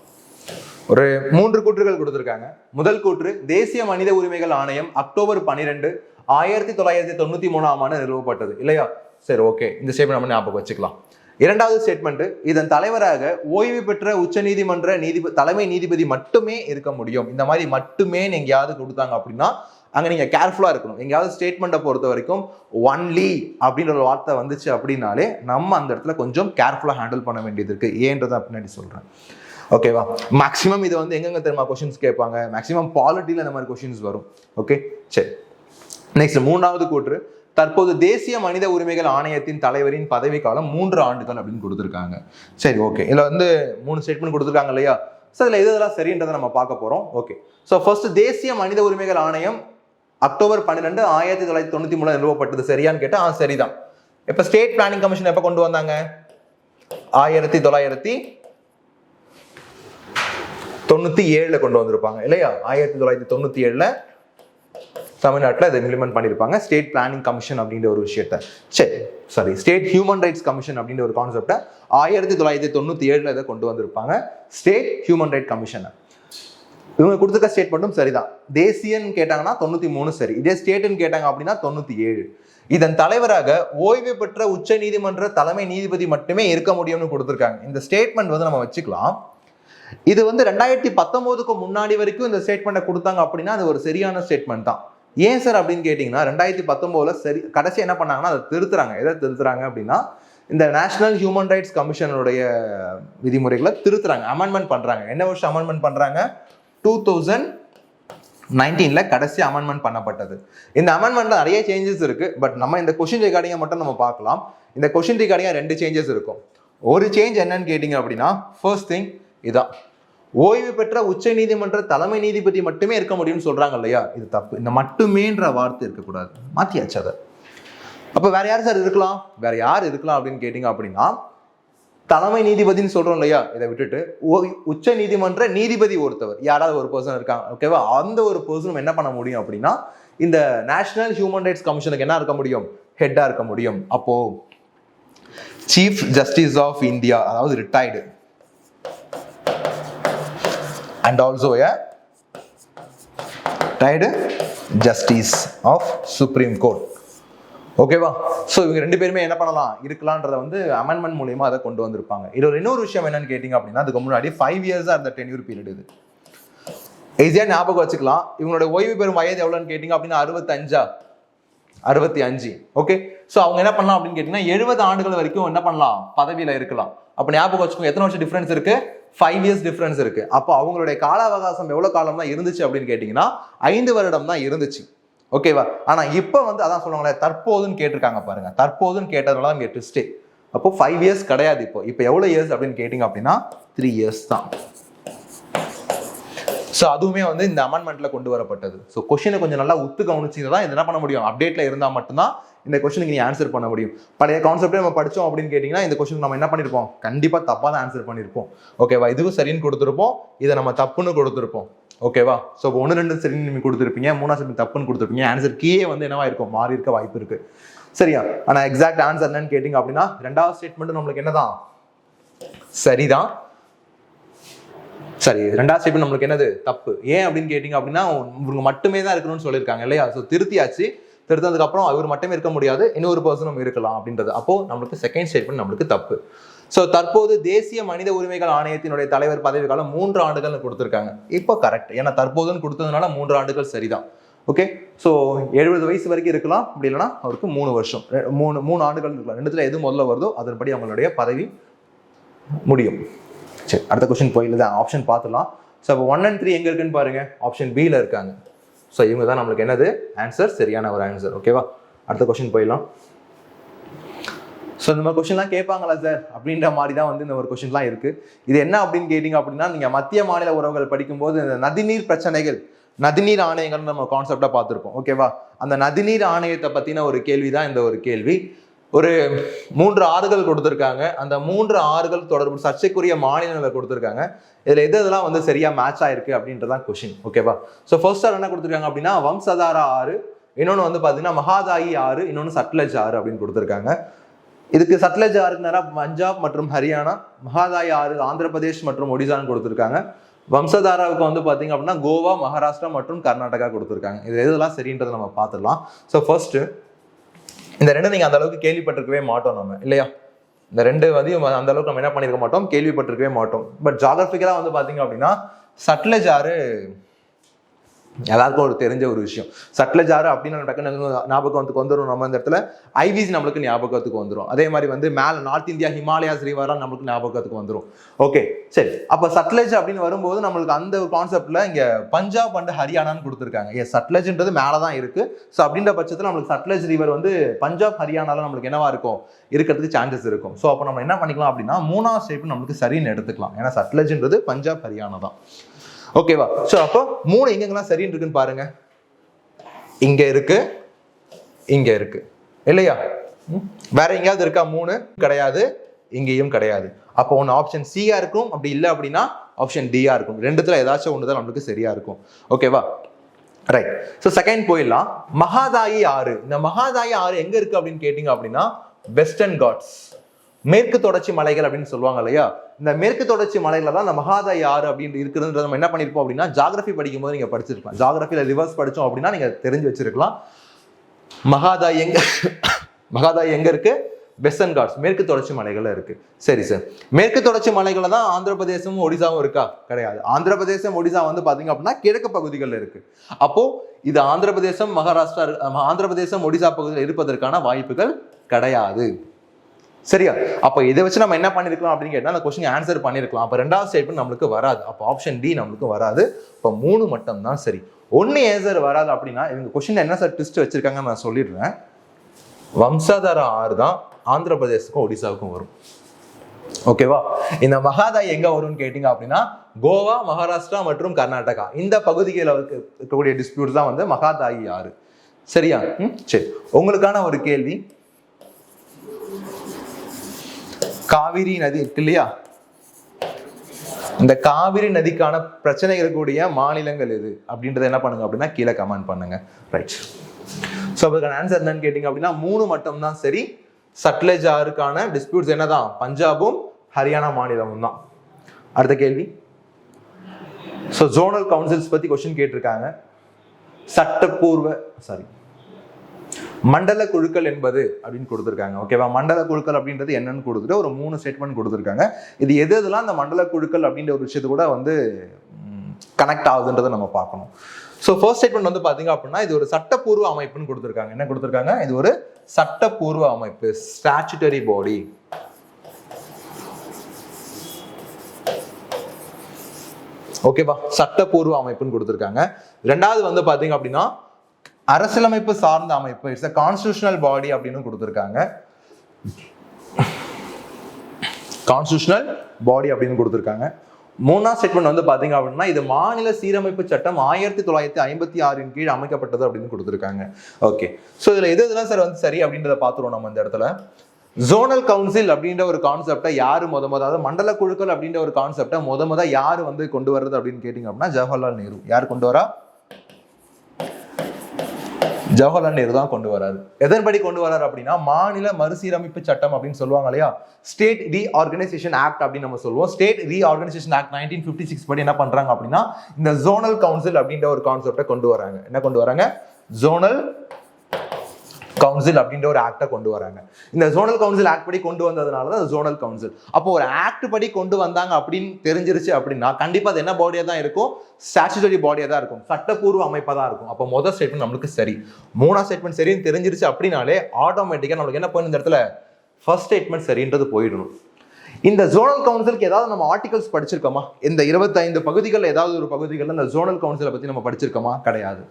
ஒரு 3 கூற்றுகள் கொடுத்திருக்காங்க. முதல் கூற்று, தேசிய மனித உரிமைகள் ஆணையம் அக்டோபர் 12, 1993 நிறுவப்பட்டது இல்லையா? சரி, ஓகே, இந்த ஸ்டேட்மெண்ட் நம்ம ஞாபகம் வச்சுக்கலாம். இரண்டாவது ஸ்டேட்மெண்ட், இதன் தலைவராக ஓய்வு பெற்ற உச்சநீதிமன்ற தலைமை நீதிபதி மட்டுமே இருக்க முடியும். இந்த மாதிரி மட்டுமே எங்கேயாவது கொடுத்தாங்க அப்படின்னா அங்க நீங்க கேர்ஃபுல்லா இருக்கணும். எங்கேயாவது ஸ்டேட்மெண்ட்டை பொறுத்த வரைக்கும் ஒன்லி அப்படின்ற ஒரு வார்த்தை வந்துச்சு அப்படின்னாலே நம்ம அந்த இடத்துல கொஞ்சம் கேர்ஃபுல்லா ஹேண்டில் பண்ண வேண்டியது இருக்கு. ஏன்றதை பின்னாடி சொல்றேன். ஓகேவா? மேக்ஸிமம் இது வந்து எங்கெங்க தெரியுமா கொஸ்டின்ஸ் கேட்பாங்க? மேக்ஸிமம் பாலிட்டியில் இந்த மாதிரி கொஸ்டின்ஸ் வரும். ஓகே, சரி. நெக்ஸ்ட், மூணாவது கூற்று, தற்போது தேசிய மனித உரிமைகள் ஆணையத்தின் தலைவரின் பதவி காலம் 3 ஆண்டுகள் அப்படின்னு கொடுத்துருக்காங்க. சரி, ஓகே. இதுல வந்து 3 ஸ்டேட்மெண்ட் கொடுத்துருக்காங்க இல்லையா? ஸோ இதுல இதெல்லாம் சரின்றதை நம்ம பார்க்க போறோம். ஓகே, ஸோ ஃபர்ஸ்ட், தேசிய மனித உரிமைகள் ஆணையம் அக்டோபர் 12, 1993 நிறுவப்பட்டது. சரியான்னு கேட்டா சரிதான். இப்ப ஸ்டேட் பிளானிங் கமிஷன் எப்ப கொண்டு வந்தாங்க? 1997 கொண்டு வந்திருப்பாங்க இல்லையா? 1997 தமிழ்நாட்டில் இதை இம்ப்ளிமெண்ட் பண்ணியிருப்பாங்க, ஸ்டேட் பிளானிங் கமிஷன் அப்படின்ற ஒரு விஷயத்த. சரி, ஸ்டேட் ஹியூமன் ரைட்ஸ் கமிஷன் அப்படின்ற ஒரு கான்செப்டை 1997 இதை கொண்டு வந்திருப்பாங்க, ஸ்டேட் ஹியூமன் ரைட் கமிஷனை. இவங்க கொடுத்துருக்க ஸ்டேட்மெண்ட்டும் சரிதான். தேசியன்னு கேட்டாங்கன்னா 93 சரி, இதே ஸ்டேட்னு கேட்டாங்க அப்படின்னா 97. இதன் தலைவராக ஓய்வு பெற்ற உச்ச நீதிமன்ற தலைமை நீதிபதி மட்டுமே இருக்க முடியும்னு கொடுத்துருக்காங்க. இந்த ஸ்டேட்மெண்ட் வந்து நம்ம வச்சுக்கலாம். இது வந்து 2019க்கு முன்னாடி வரைக்கும் இந்த ஸ்டேட்மெண்ட்டை கொடுத்தாங்க அப்படின்னா அது ஒரு சரியான ஸ்டேட்மெண்ட் தான். ஏன் சார் அப்படின்னு கேட்டீங்கன்னா 2019 சரி கடைசி என்ன பண்ணாங்கன்னா அதை திருத்துறாங்க. எதை திருத்துறாங்க அப்படின்னா இந்த நேஷனல் ஹியூமன் ரைட்ஸ் கமிஷனுடைய விதிமுறைகளை திருத்துறாங்க, அமெண்ட்மெண்ட் பண்றாங்க. என்ன வருஷம் அமெண்ட்மெண்ட் பண்றாங்க? 2019 கடைசி அமெண்ட்மெண்ட் பண்ணப்பட்டது. இந்த அமெண்ட்மெண்ட்ல நிறைய சேஞ்சஸ் இருக்கு. பட் நம்ம இந்த கொஸ்டின் ரெக்கார்டிங்கை மட்டும் நம்ம பார்க்கலாம். இந்த கொஸ்டின் ரெக்கார்டிங்கா 2 சேஞ்சஸ் இருக்கும். ஒரு சேஞ்ச் என்னன்னு கேட்டீங்க அப்படின்னா, ஃபர்ஸ்ட் திங் இதான், ஓய்வு பெற்ற உச்ச நீதிமன்ற தலைமை நீதிபதி மட்டுமே இருக்க முடியும்னு சொல்றாங்க இல்லையா? இது தப்பு. இந்த மட்டுமேன்ற வார்த்தை இருக்கக்கூடாது, மாத்தியாச்சு அதை. அப்ப வேற யார் சார் இருக்கலாம்? வேற யார் இருக்கலாம் அப்படின்னு கேட்டீங்க அப்படின்னா, தலைமை நீதிபதினு சொல்றோம் இல்லையா? இதை விட்டுட்டு உச்ச நீதிமன்ற நீதிபதி ஒருத்தவர் யாராவது ஒரு பர்சன் இருக்காங்க, ஓகேவா? அந்த ஒரு பர்சனும் என்ன பண்ண முடியும் அப்படின்னா இந்த நேஷனல் ஹியூமன் ரைட்ஸ் கமிஷனுக்கு என்ன இருக்க முடியும்? ஹெட்டா இருக்க முடியும். அப்போ சீஃப் ஜஸ்டிஸ் ஆஃப் இந்தியா, அதாவது retired, and also a retired justice of Supreme Court. ஓகேவா? ஸோ இவங்க 2 பேருமே என்ன பண்ணலாம், இருக்கலான்றத வந்து அமெண்ட்மெண்ட் மூலியமா அதை கொண்டு வந்திருப்பாங்க. இதுல இன்னொரு விஷயம் என்னன்னு கேட்டீங்க அப்படின்னா, அதுக்கு முன்னாடி 5 இயர்ஸா இருந்த டென்யூர் பீரியட் இது. ஈஸியா ஞாபகம் வச்சுக்கலாம். இவங்களோட ஓய்வு பெறும் வயது எவ்வளோன்னு கேட்டீங்க அப்படின்னா 65. ஓகே, ஸோ அவங்க என்ன பண்ணலாம் அப்படின்னு கேட்டீங்கன்னா 70 ஆண்டுகள் வரைக்கும் என்ன பண்ணலாம், பதவியில இருக்கலாம். அப்ப ஞாபகம் வச்சுக்கோங்க, எத்தனை வருஷம் டிஃபரன்ஸ் இருக்கு? 5 இயர்ஸ் டிஃபரன்ஸ் இருக்கு. அப்போ அவங்களுடைய கால அவகாசம் எவ்வளவு காலம் தான் இருந்துச்சு அப்படின்னு கேட்டீங்கன்னா 5 வருடம் தான் இருந்துச்சு. ஓகேவா? ஆனா இப்ப வந்து அதான் சொல்லுவாங்களே, தற்போதுன்னு கேட்டிருக்காங்க பாருங்க. தற்போதுன்னு கேட்டதுனால இங்க ட்விஸ்டே. அப்போ 5 இயர்ஸ் கிடையாது. இப்போ எவ்வளவு இயர்ஸ் அப்படின்னு கேட்டீங்க அப்படின்னா 3 இயர்ஸ் தான். ஸோ அதுவுமே வந்து இந்த அமெண்ட்மெண்ட்ல கொண்டு வரப்பட்டது. ஸோ கொஸ்டினை கொஞ்சம் நல்லா உத்து கவனிச்சிங்கன்னா தான் இது என்ன பண்ண முடியும், அப்டேட்ல இருந்தால் மட்டும்தான் இந்த கொஸ்டினுக்கு நீ ஆன்சர் பண்ண முடியும். பழைய கான்செப்டே நம்ம படிச்சோம் அப்படின்னு கேட்டீங்கன்னா இந்த கொஸ்டின் நம்ம என்ன பண்ணிருப்போம், கண்டிப்பா தப்பா தான் ஆன்சர் பண்ணிருப்போம். ஓகேவா? இதுவும் சரின்னு கொடுத்துருப்போம், இதை நம்ம தப்புன்னு கொடுத்துருப்போம். ஓகேவா? ஸோ 1, 2 சரின்னு நீங்க கொடுத்துருப்பீங்க, 3வது தப்புன்னு கொடுத்துருப்பீங்க. ஆன்சர் கீழே வந்து என்னவா இருக்கும், மாறி இருக்க வாய்ப்பு இருக்கு. சரியா? ஆனா எக்ஸாக்ட் ஆன்சர் என்னன்னு கேட்டீங்க அப்படின்னா 2வது ஸ்டேட்மெண்ட் நம்மளுக்கு என்னதான் சரிதான். சரி, 2வது ஸ்டேட்மெண்ட் நம்மளுக்கு என்னது, தப்பு. ஏன் அப்படின்னு கேட்டீங்க அப்படின்னா இவங்க மட்டுமே தான் இருக்கணும்னு சொல்லியிருக்காங்க இல்லையா? ஸோ திருத்தியாச்சு. திருத்ததுக்கு அப்புறம் அவர் மட்டுமே இருக்க முடியாது, இன்னொரு பர்சனும் இருக்கலாம் அப்படின்றது. அப்போ நம்மளுக்கு செகண்ட் ஸ்டேட்மெண்ட் நம்மளுக்கு தப்பு. ஸோ தற்போது தேசிய மனித உரிமைகள் ஆணையத்தினுடைய தலைவர் பதவி காலம் 3 ஆண்டுகள் கொடுத்துருக்காங்க. இப்போ கரெக்ட், ஏன்னா தற்போதுன்னு கொடுத்ததுனால 3 ஆண்டுகள் சரிதான். ஓகே, ஸோ 70 வயசு வரைக்கும் இருக்கலாம், அப்படி இல்லைன்னா அவருக்கு 3 வருஷம் 3 ஆண்டுகள் இருக்கலாம். 2த்துல எது முதல்ல வருதோ அதன்படி அவங்களுடைய பதவி முடியும். சரி, அடுத்த கொஸ்டின் போயிடலாம். ஆப்ஷன் பார்த்துலாம். ஸோ அப்போ 1 and 3 எங்க இருக்குன்னு பாருங்க, ஆப்ஷன் பியில் இருக்காங்க. ஸோ இவங்க தான் நம்மளுக்கு என்னது ஆன்சர், சரியான ஒரு ஆன்சர். ஓகேவா? அடுத்த கொஸ்டின் போயிடலாம். ஸோ இந்த மாதிரி கொஸ்டின்லாம் கேட்பாங்களா சார் அப்படின்ற மாதிரி தான் வந்து இந்த ஒரு கொஸ்டின்லாம் இருக்கு. இது என்ன அப்படின்னு கேட்டீங்க அப்படின்னா, நீங்க மத்திய மாநில உறவுகள் படிக்கும்போது இந்த நதிநீர் பிரச்சனைகள், நதிநீர் ஆணையங்கள் நம்ம கான்செப்டா பார்த்துருப்போம். ஓகேவா? அந்த நதிநீர் ஆணையத்தை பத்தின ஒரு கேள்வி தான் இந்த ஒரு கேள்வி. ஒரு 3 ஆறுகள் கொடுத்துருக்காங்க. அந்த 3 ஆறுகள் தொடர்பு சர்ச்சைக்குரிய மாநிலங்களை கொடுத்துருக்காங்க. இதுல எதெல்லாம் வந்து சரியா மேட்ச் ஆயிருக்கு அப்படின்றதான் கொஸ்டின். ஓகேவா? ஸோ ஃபர்ஸ்ட் ஆர் என்ன கொடுத்துருக்காங்க அப்படின்னா வம்சதாரா ஆறு, இன்னொன்று வந்து பார்த்தீங்கன்னா மகாதாயி ஆறு, இன்னொன்று சட்லஜ் ஆறு அப்படின்னு கொடுத்துருக்காங்க. இதுக்கு சட்லஜ் ஆறுக்கு நேரம் பஞ்சாப் மற்றும் ஹரியானா, மகாதாயி ஆறு ஆந்திர பிரதேஷ் மற்றும் ஒடிசான்னு கொடுத்துருக்காங்க. வம்சதாராவுக்கு வந்து பார்த்தீங்க அப்படின்னா கோவா, மகாராஷ்டிரா மற்றும் கர்நாடகா கொடுத்துருக்காங்க. இது எதெல்லாம் சரின்றதை நம்ம பார்த்துடலாம். ஸோ ஃபர்ஸ்ட் இந்த ரெண்டு நீங்கள் அந்த அளவுக்கு கேள்விப்பட்டிருக்கவே மாட்டோம் நம்ம, இல்லையா? இந்த ரெண்டு வந்து அந்த அளவுக்கு நம்ம என்ன பண்ணியிருக்க மாட்டோம், கேள்விப்பட்டிருக்கவே மாட்டோம். பட் ஜாகிரபிக்கலாக வந்து பார்த்தீங்க அப்படின்னா சட்லஜ் ஆறு எல்லாருக்கும் ஒரு தெரிஞ்ச ஒரு விஷயம். சட்லஜ் ஆறு அப்படின்னு டக்குன்னு ஞாபகத்துக்கு வந்துடும். நம்ம இந்த இடத்துல ஐவிஸ் நம்மளுக்கு ஞாபகத்துக்கு வந்துடும். அதே மாதிரி வந்து மேலே நார்த் இந்தியா ஹிமாலயாஸ் ரிவர்லாம் நம்மளுக்கு ஞாபகத்துக்கு வந்துடும். ஓகே, சரி. அப்போ சட்லஜ் அப்படின்னு வரும்போது நம்மளுக்கு அந்த ஒரு கான்செப்ட்ல இங்கே பஞ்சாப் அண்ட் ஹரியானான்னு கொடுத்துருக்காங்க. சட்லஜ்ன்றது மேலே தான் இருக்கு. ஸோ அப்படின்ற பட்சத்தில் நம்மளுக்கு சட்லஜ் ரிவர் வந்து பஞ்சாப் ஹரியானால நம்மளுக்கு என்னவா இருக்கும், இருக்கிறதுக்கு சான்சஸ் இருக்கும். ஸோ அப்போ நம்ம என்ன பண்ணிக்கலாம் அப்படின்னா மூணாவது ஸ்டெப் நம்மளுக்கு சரின்னு எடுத்துக்கலாம். ஏன்னா சட்லஜ்ன்றது பஞ்சாப் ஹரியானா தான். ஓகேவா? ஸோ அப்போ மூணு எங்கெங்கெல்லாம் சரின்னு இருக்குன்னு பாருங்க. இங்க இருக்கு, இங்க இருக்கு, இல்லையா? வேற எங்கேயாவது இருக்கா? மூணு கிடையாது, இங்கேயும் கிடையாது. அப்போ ஒன்று ஆப்ஷன் சியா இருக்கும், அப்படி இல்லை அப்படின்னா ஆப்ஷன் டியா இருக்கும். ரெண்டுத்துல ஏதாச்சும் ஒன்று தான் நம்மளுக்கு சரியா இருக்கும். ஓகேவா? ரைட். ஸோ செகண்ட் போயிடலாம். மகாதாயி ஆறு. இந்த மகாதாயி ஆறு எங்க இருக்கு அப்படின்னு கேட்டீங்க அப்படின்னா வெஸ்டர்ன் காட்ஸ், மேற்கு தொடர்ச்சி மலைகள் அப்படின்னு சொல்லுவாங்க இல்லையா? இந்த மேற்கு தொடர்ச்சி மலையில தான் இந்த மகாதாயி ஆறு அப்படின்னு இருக்குதுன்றது நம்ம என்ன பண்ணிருப்போம் அப்படின்னா ஜாகிரபி படிக்கும் போது நீங்க படிச்சிருக்கலாம். ஜாகிரபியில ரிவர்ஸ் படிச்சோம் அப்படின்னா நீங்க தெரிஞ்சு வச்சிருக்கலாம். மகாதாயி எங்க இருக்கு? வெஸ்டர்ன் காட்ஸ், மேற்கு தொடர்ச்சி மலைகள்ல இருக்கு. சரி சார், மேற்கு தொடர்ச்சி மலைகள்ல தான் ஆந்திர பிரதேசமும் ஒடிசாவும் இருக்கா? கிடையாது. ஆந்திர பிரதேசம் ஒடிசா வந்து பாத்தீங்க அப்படின்னா கிழக்கு பகுதிகளில் இருக்கு. அப்போ இது ஆந்திர பிரதேசம், மகாராஷ்டிரா, ஆந்திர பிரதேசம், ஒடிசா பகுதியில் இருப்பதற்கான வாய்ப்புகள் கிடையாது. சரியா? அப்ப இதை வச்சு நம்ம என்ன பண்ணிருக்கலாம் அப்படின்னு கேட்டா அந்த கொஸ்டின் ஆன்சர் பண்ணிருக்கலாம். அப்ப ரெண்டாவது ஸ்டேட்மெண்ட் நம்மளுக்கு வராது. அப்போ ஆப்ஷன் டி நம்மளுக்கு வராது. இப்போ மூணு மட்டும் தான் சரி. ஒன்னு ஆன்சர் வராது அப்படின்னா இவங்க கொஸ்டின் என்ன சார் ட்விஸ்ட் வச்சிருக்காங்கன்னு நான் சொல்லிடுறேன். வம்சாதார ஆறு தான் ஆந்திர பிரதேசத்துக்கும் ஒடிசாவுக்கும் வரும். ஓகேவா? இந்த மகாதாயி எங்க வரும்னு கேட்டீங்க அப்படின்னா கோவா, மகாராஷ்டிரா மற்றும் கர்நாடகா இந்த பகுதிகளில் இருக்கக்கூடிய டிஸ்பியூட் தான் வந்து மகாதாயி ஆறு. சரியா? சரி, உங்களுக்கான ஒரு கேள்வி. காவிரி நதி இருக்கு இல்லையா? இந்த காவிரி நதிக்கான பிரச்சனை இருக்கக்கூடிய மாநிலங்கள் எது அப்படின்றத என்ன பண்ணுங்க அப்படின்னா கீழே கமெண்ட் பண்ணுங்க. ரைட். ஸோ அதுக்கான ஆன்சர் என்னன்னு கேட்டீங்க அப்படின்னா மூணு மட்டும் தான் சரி. சட்லஜ் ஆறுக்கான டிஸ்பியூட்ஸ் என்னதான் பஞ்சாபும் ஹரியானா மாநிலமும் தான். அடுத்த கேள்வி. ஸோ ஜோனல் கவுன்சில்ஸ் பத்தி கொஸ்டின் கேட்டிருக்காங்க. மண்டல குழுக்கள் என்பது அப்படின்னு கொடுத்துருக்காங்க. ஓகேவா? மண்டல குழுக்கள் அப்படின்றது என்னன்னு கொடுத்துட்டு ஒரு மூணு ஸ்டேட்மெண்ட் கொடுத்துருக்காங்க. இது எதெல்லாம் அந்த மண்டல குழுக்கள் அப்படின்ற ஒரு விஷயத்து கூட வந்து கனெக்ட் ஆகுதுன்றதை நம்ம பார்க்கணும். ஸோ ஃபர்ஸ்ட் ஸ்டேட்மெண்ட் வந்து பாத்தீங்க அப்படின்னா இது ஒரு சட்டப்பூர்வ அமைப்புன்னு கொடுத்துருக்காங்க. என்ன கொடுத்துருக்காங்க? இது ஒரு சட்டப்பூர்வ அமைப்பு, ஸ்டாச்சுட்டரி பாடி. ஓகேவா? சட்டப்பூர்வ அமைப்புன்னு கொடுத்துருக்காங்க. ரெண்டாவது வந்து பாத்தீங்க அப்படின்னா அரசியலமைப்பு சார்ந்த அமைப்பு, இட்ஸ் a கான்ஸ்டிடியூஷனல் பாடி அப்படின்னு கொடுத்துருக்காங்க. கான்ஸ்டிடியூஷனல் பாடி அப்படின்னு கொடுத்துருக்காங்க. மூணாவது ஸ்டேட்மெண்ட் வந்து பாத்தீங்க அப்படின்னா இது மாநில சீரமைப்பு சட்டம் 1956 கீழ் அமைக்கப்பட்டது அப்படின்னு கொடுத்துருக்காங்க. ஓகே, ஸோ இதுல எதுலாம் சார் வந்து சரி அப்படின்றத பாத்துருவோம் நம்ம இந்த இடத்துல. ஜோனல் கவுன்சில் அப்படின்ற ஒரு கான்செப்டை யாரு அதாவது மண்டல குழுக்கள் அப்படின்ற ஒரு கான்செப்டை முத யாரு வந்து கொண்டு வர்றது அப்படின்னு கேட்டீங்க அப்படின்னா ஜவஹர்லால் நேரு. யார் கொண்டு வரா? ஜவஹர்லால் நேரு தான் கொண்டு வராரு. எதன்படி கொண்டு வராரு அப்படின்னா மாநில மறுசீரமைப்பு சட்டம் அப்படின்னு சொல்லுவாங்க இல்லையா? ஸ்டேட் ரீஆர்கனைசேஷன் ஆக்ட் அப்படின்னு நம்ம சொல்லுவோம். ஸ்டேட் ரீஆர்கனைசேஷன் ஆக்ட் 1956 படி என்ன பண்றாங்க அப்படின்னா இந்த ஜோனல் கவுன்சில் அப்படின்ற ஒரு கான்செப்டை கொண்டு வராங்க. என்ன கொண்டு வராங்க? ஜோனல் கவுன்சில் அப்படின்ற ஒரு ஆக்டை கொண்டு வராங்க. இந்த ஜோனல் கவுன்சில் ஆக்ட் படி கொண்டு வந்ததுனால தான் ஜோனல் கவுன்சில். அப்போ ஒரு ஆக்ட் படி கொண்டு வந்தாங்க அப்படின்னு தெரிஞ்சிருச்சு அப்படின்னா கண்டிப்பா அது என்ன பாடியா தான் இருக்கும்? ஸ்டாச்சுட்டரி பாடியா தான் இருக்கும், சட்டப்பூர்வ அமைப்பா தான் இருக்கும். அப்போ முதல் ஸ்டேட்மெண்ட் நம்மளுக்கு சரி. மூணாவது ஸ்டேட்மெண்ட் சரின்னு தெரிஞ்சிருச்சு அப்படின்னாலே ஆட்டோமேட்டிக்கா நம்மளுக்கு என்ன போயிடும்? இந்த இடத்துல ஃபர்ஸ்ட் ஸ்டேட்மெண்ட் சரின்றது போயிடணும். இந்த ஜோனல் கவுன்சிலுக்கு ஏதாவது நம்ம ஆர்டிகல்ஸ் படிச்சிருக்கோமா? இந்த 25 பகுதிகளில் ஏதாவது ஒரு பகுதிகளில் இந்த ஜோனல் கவுன்சிலை பத்தி நம்ம படிச்சிருக்கோமா? கிடையாது.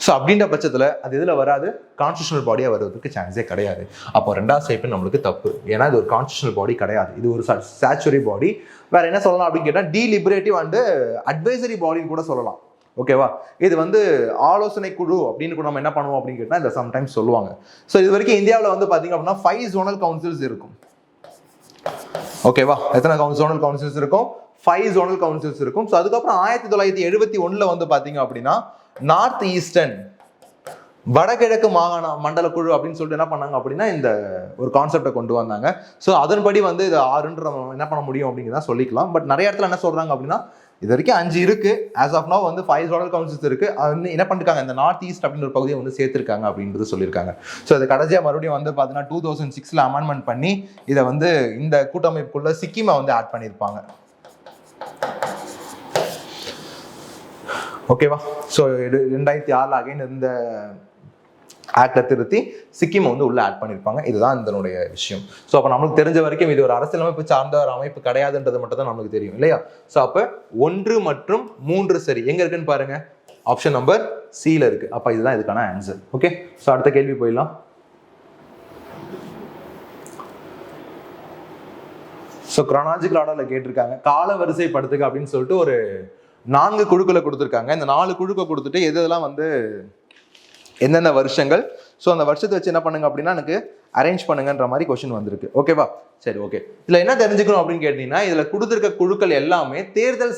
ஸோ அப்படின்ற பட்சத்தில் அது இதில் வராது, கான்ஸ்டியூஷனல் பாடியாக வருவதற்கு சான்ஸே கிடையாது. அப்போ ரெண்டாவது ஸ்டேட்மெண்ட் நம்மளுக்கு தப்பு. ஏன்னா இது ஒரு கான்ஸ்டியூஷனல் பாடி கிடையாது, இது ஒரு ஸ்டாச்சுட்டரி பாடி. வேற என்ன சொல்லலாம் அப்படின்னு கேட்டால் டீலிபரேட்டிவ் அண்ட் அட்வைசரி பாடின்னு கூட சொல்லலாம். ஓகேவா? இது வந்து ஆலோசனை குழு அப்படின்னு கூட நம்ம என்ன பண்ணுவோம் அப்படின்னு கேட்டால் இந்த சம்டைம்ஸ் சொல்லுவாங்க. ஸோ இது வரைக்கும் இந்தியாவில் வந்து பார்த்தீங்க அப்படின்னா 5 ஜோனல் கவுன்சில்ஸ் இருக்கும். ஓகேவா? எத்தனை ஜோனல் கவுன்சில்ஸ் இருக்கும்? 5 ஜோனல் கவுன்சில்ஸ் இருக்கும். ஸோ அதுக்கப்புறம் 1971 வந்து பார்த்தீங்க அப்படின்னா நார்த் ஈஸ்டர்ன் வடகிழக்கு மாகாண மண்டல குழு அப்படின்னு சொல்லிட்டு என்ன பண்ணாங்க அப்படின்னா இந்த ஒரு கான்செப்டை கொண்டு வந்தாங்க. ஸோ அதன்படி வந்து இது 6 என்ன பண்ண முடியும் அப்படிங்கிறத சொல்லிக்கலாம். பட் நிறைய இடத்துல என்ன சொல்றாங்க அப்படின்னா இது வரைக்கும் 5 இருக்கு. ஆஸ் ஆஃப் நவ் வந்து 5 ஜோனல் கவுன்சில்ஸ் இருக்கு. அது வந்து என்ன பண்ணிருக்காங்க, இந்த நார்த் ஈஸ்ட் அப்படின்ற ஒரு பகுதியை வந்து சேர்த்திருக்காங்க அப்படின்றது சொல்லியிருக்காங்க. ஸோ அது கடைசியாக மறுபடியும் வந்து பார்த்தீங்கன்னா 2006 அமெண்ட்மெண்ட் பண்ணி இதை வந்து இந்த கூட்டமைப்புக்குள்ள சிக்கிமை வந்து ஆட் பண்ணியிருப்பாங்க. ஓகேவா? ஸோ 2006 அகைன் இந்த ஆக்டை திருத்தி சிக்கிம் வந்து உள்ள ஆட் பண்ணியிருப்பாங்க. இதுதான் இதனுடைய விஷயம். ஸோ அப்போ நம்மளுக்கு தெரிஞ்ச வரைக்கும் இது ஒரு அரசியலமைப்பு சார்ந்த ஒரு அமைப்பு கிடையாதுன்றது மட்டும் தான் நம்மளுக்கு தெரியும் இல்லையா? ஸோ அப்போ 1 மற்றும் 3 சரி எங்க இருக்குன்னு பாருங்க, ஆப்ஷன் நம்பர் சில இருக்கு. அப்ப இதுதான் இதுக்கான ஆன்சர். ஓகே, ஸோ அடுத்த கேள்வி போயிடலாம். ஸோ குரோனாலஜிக்கல் ஆர்டர்ல கேட்டிருக்காங்க, கால வரிசைப்படுத்துக அப்படின்னு சொல்லிட்டு ஒரு 4 குழுக்களை கொடுத்துருக்காங்க. இந்த 4 குழுக்களை கொடுத்துட்டு எதெல்லாம் வந்து எந்தெந்த வருஷங்கள், ஸோ அந்த வருஷத்தை வச்சு என்ன பண்ணுங்க அப்படின்னா எனக்கு அரேஞ்ச் பண்ணுங்கன்ற மாதிரி கொஸ்டின் வந்திருக்கு. ஓகேவா? சரி, ஓகே. இதுல என்ன தெரிஞ்சுக்கணும் அப்படின்னு கேட்டீங்கன்னா, இதுல கொடுத்துருக்க குழுக்கள் எல்லாமே தேர்தல்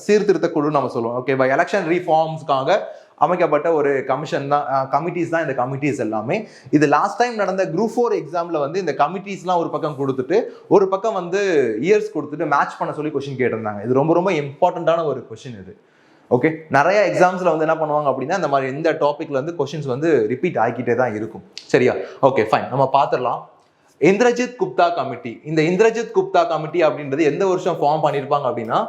சீர்திருத்த குழு நம்ம சொல்லுவோம். ஓகேவா? எலெக்ஷன் ரீஃபார்ம்ஸ்க்காக அமைக்கப்பட்ட ஒரு கமிஷன் தான், கமிட்டிஸ் தான் இந்த கமிட்டிஸ் எல்லாமே. இது லாஸ்ட் டைம் நடந்த குரூப் 4 எக்ஸாம்ல வந்து இந்த கமிட்டிஸ்லாம் ஒரு பக்கம் கொடுத்துட்டு ஒரு பக்கம் வந்து இயர்ஸ் கொடுத்துட்டு மேட்ச் பண்ண சொல்லி கொஸ்டின் கேட்டிருந்தாங்க. இது ரொம்ப ரொம்ப இம்பார்ட்டன்டான ஒரு கொஸ்டின் இது. ஓகே, நிறைய எக்ஸாம்ஸ்ல வந்து என்ன பண்ணுவாங்க அப்படின்னா இந்த மாதிரி இந்த டாபிக்ல வந்து கொஸ்டின்ஸ் வந்து ரிப்பீட் ஆகிக்கிட்டே தான் இருக்கும். சரியா? Okay, fine. நம்ம பார்த்துடலாம். இந்திரஜித் குப்தா கமிட்டி. இந்த இந்திரஜித் குப்தா கமிட்டி அப்படின்றது எந்த வருஷம் ஃபார்ம் பண்ணியிருப்பாங்க அப்படின்னா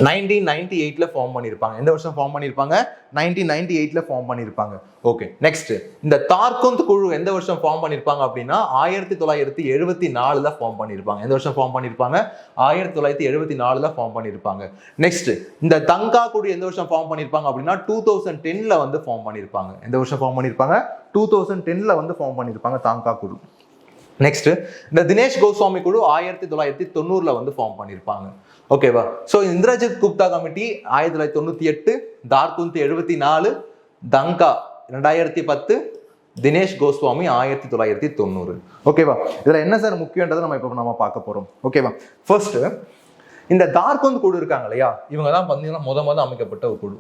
1998ல ஃபார்ம் பண்ணியிருப்பாங்க. எந்த வருஷம் ஃபார்ம் பண்ணியிருப்பாங்க? 1998ல ஃபார்ம் பண்ணியிருப்பாங்க. ஓகே, நெக்ஸ்ட் இந்த தார்குந்த் குழு எந்த வருஷம் ஃபார்ம் பண்ணியிருப்பாங்க அப்படின்னா 1974ல ஃபார்ம் பண்ணியிருப்பாங்க. எந்த வருஷம் ஃபார்ம் பண்ணியிருப்பாங்க? 1974ல ஃபார்ம் பண்ணியிருப்பாங்க. நெக்ஸ்ட் இந்த தங்கா குழு எந்த வருஷம் ஃபார்ம் பண்ணியிருப்பாங்க அப்படின்னா 2010ல வந்து ஃபார்ம் பண்ணியிருப்பாங்க. எந்த வருஷம் ஃபார்ம் பண்ணியிருப்பாங்க? 2010ல வந்து ஃபார்ம் பண்ணியிருப்பாங்க தங்கா குழு. நெக்ஸ்ட் இந்த தினேஷ் கோஸ்வாமி குழு 1990ல வந்து ஃபார்ம் பண்ணியிருப்பாங்க. ஓகேவா? ஸோ இந்திரஜித் குப்தா கமிட்டி 1998, தார்குந்த் 74, தங்கா 2010, தினேஷ் கோஸ்வாமி 1990. ஓகேவா? இதுல என்ன சார் முக்கியன்றதை நம்ம பார்க்க போறோம். ஓகேவா? ஃபர்ஸ்ட் இந்த தார்குந்த் குழு இருக்காங்க இல்லையா, இவங்க தான் பார்த்தீங்கன்னா முத அமைக்கப்பட்ட ஒரு குழு.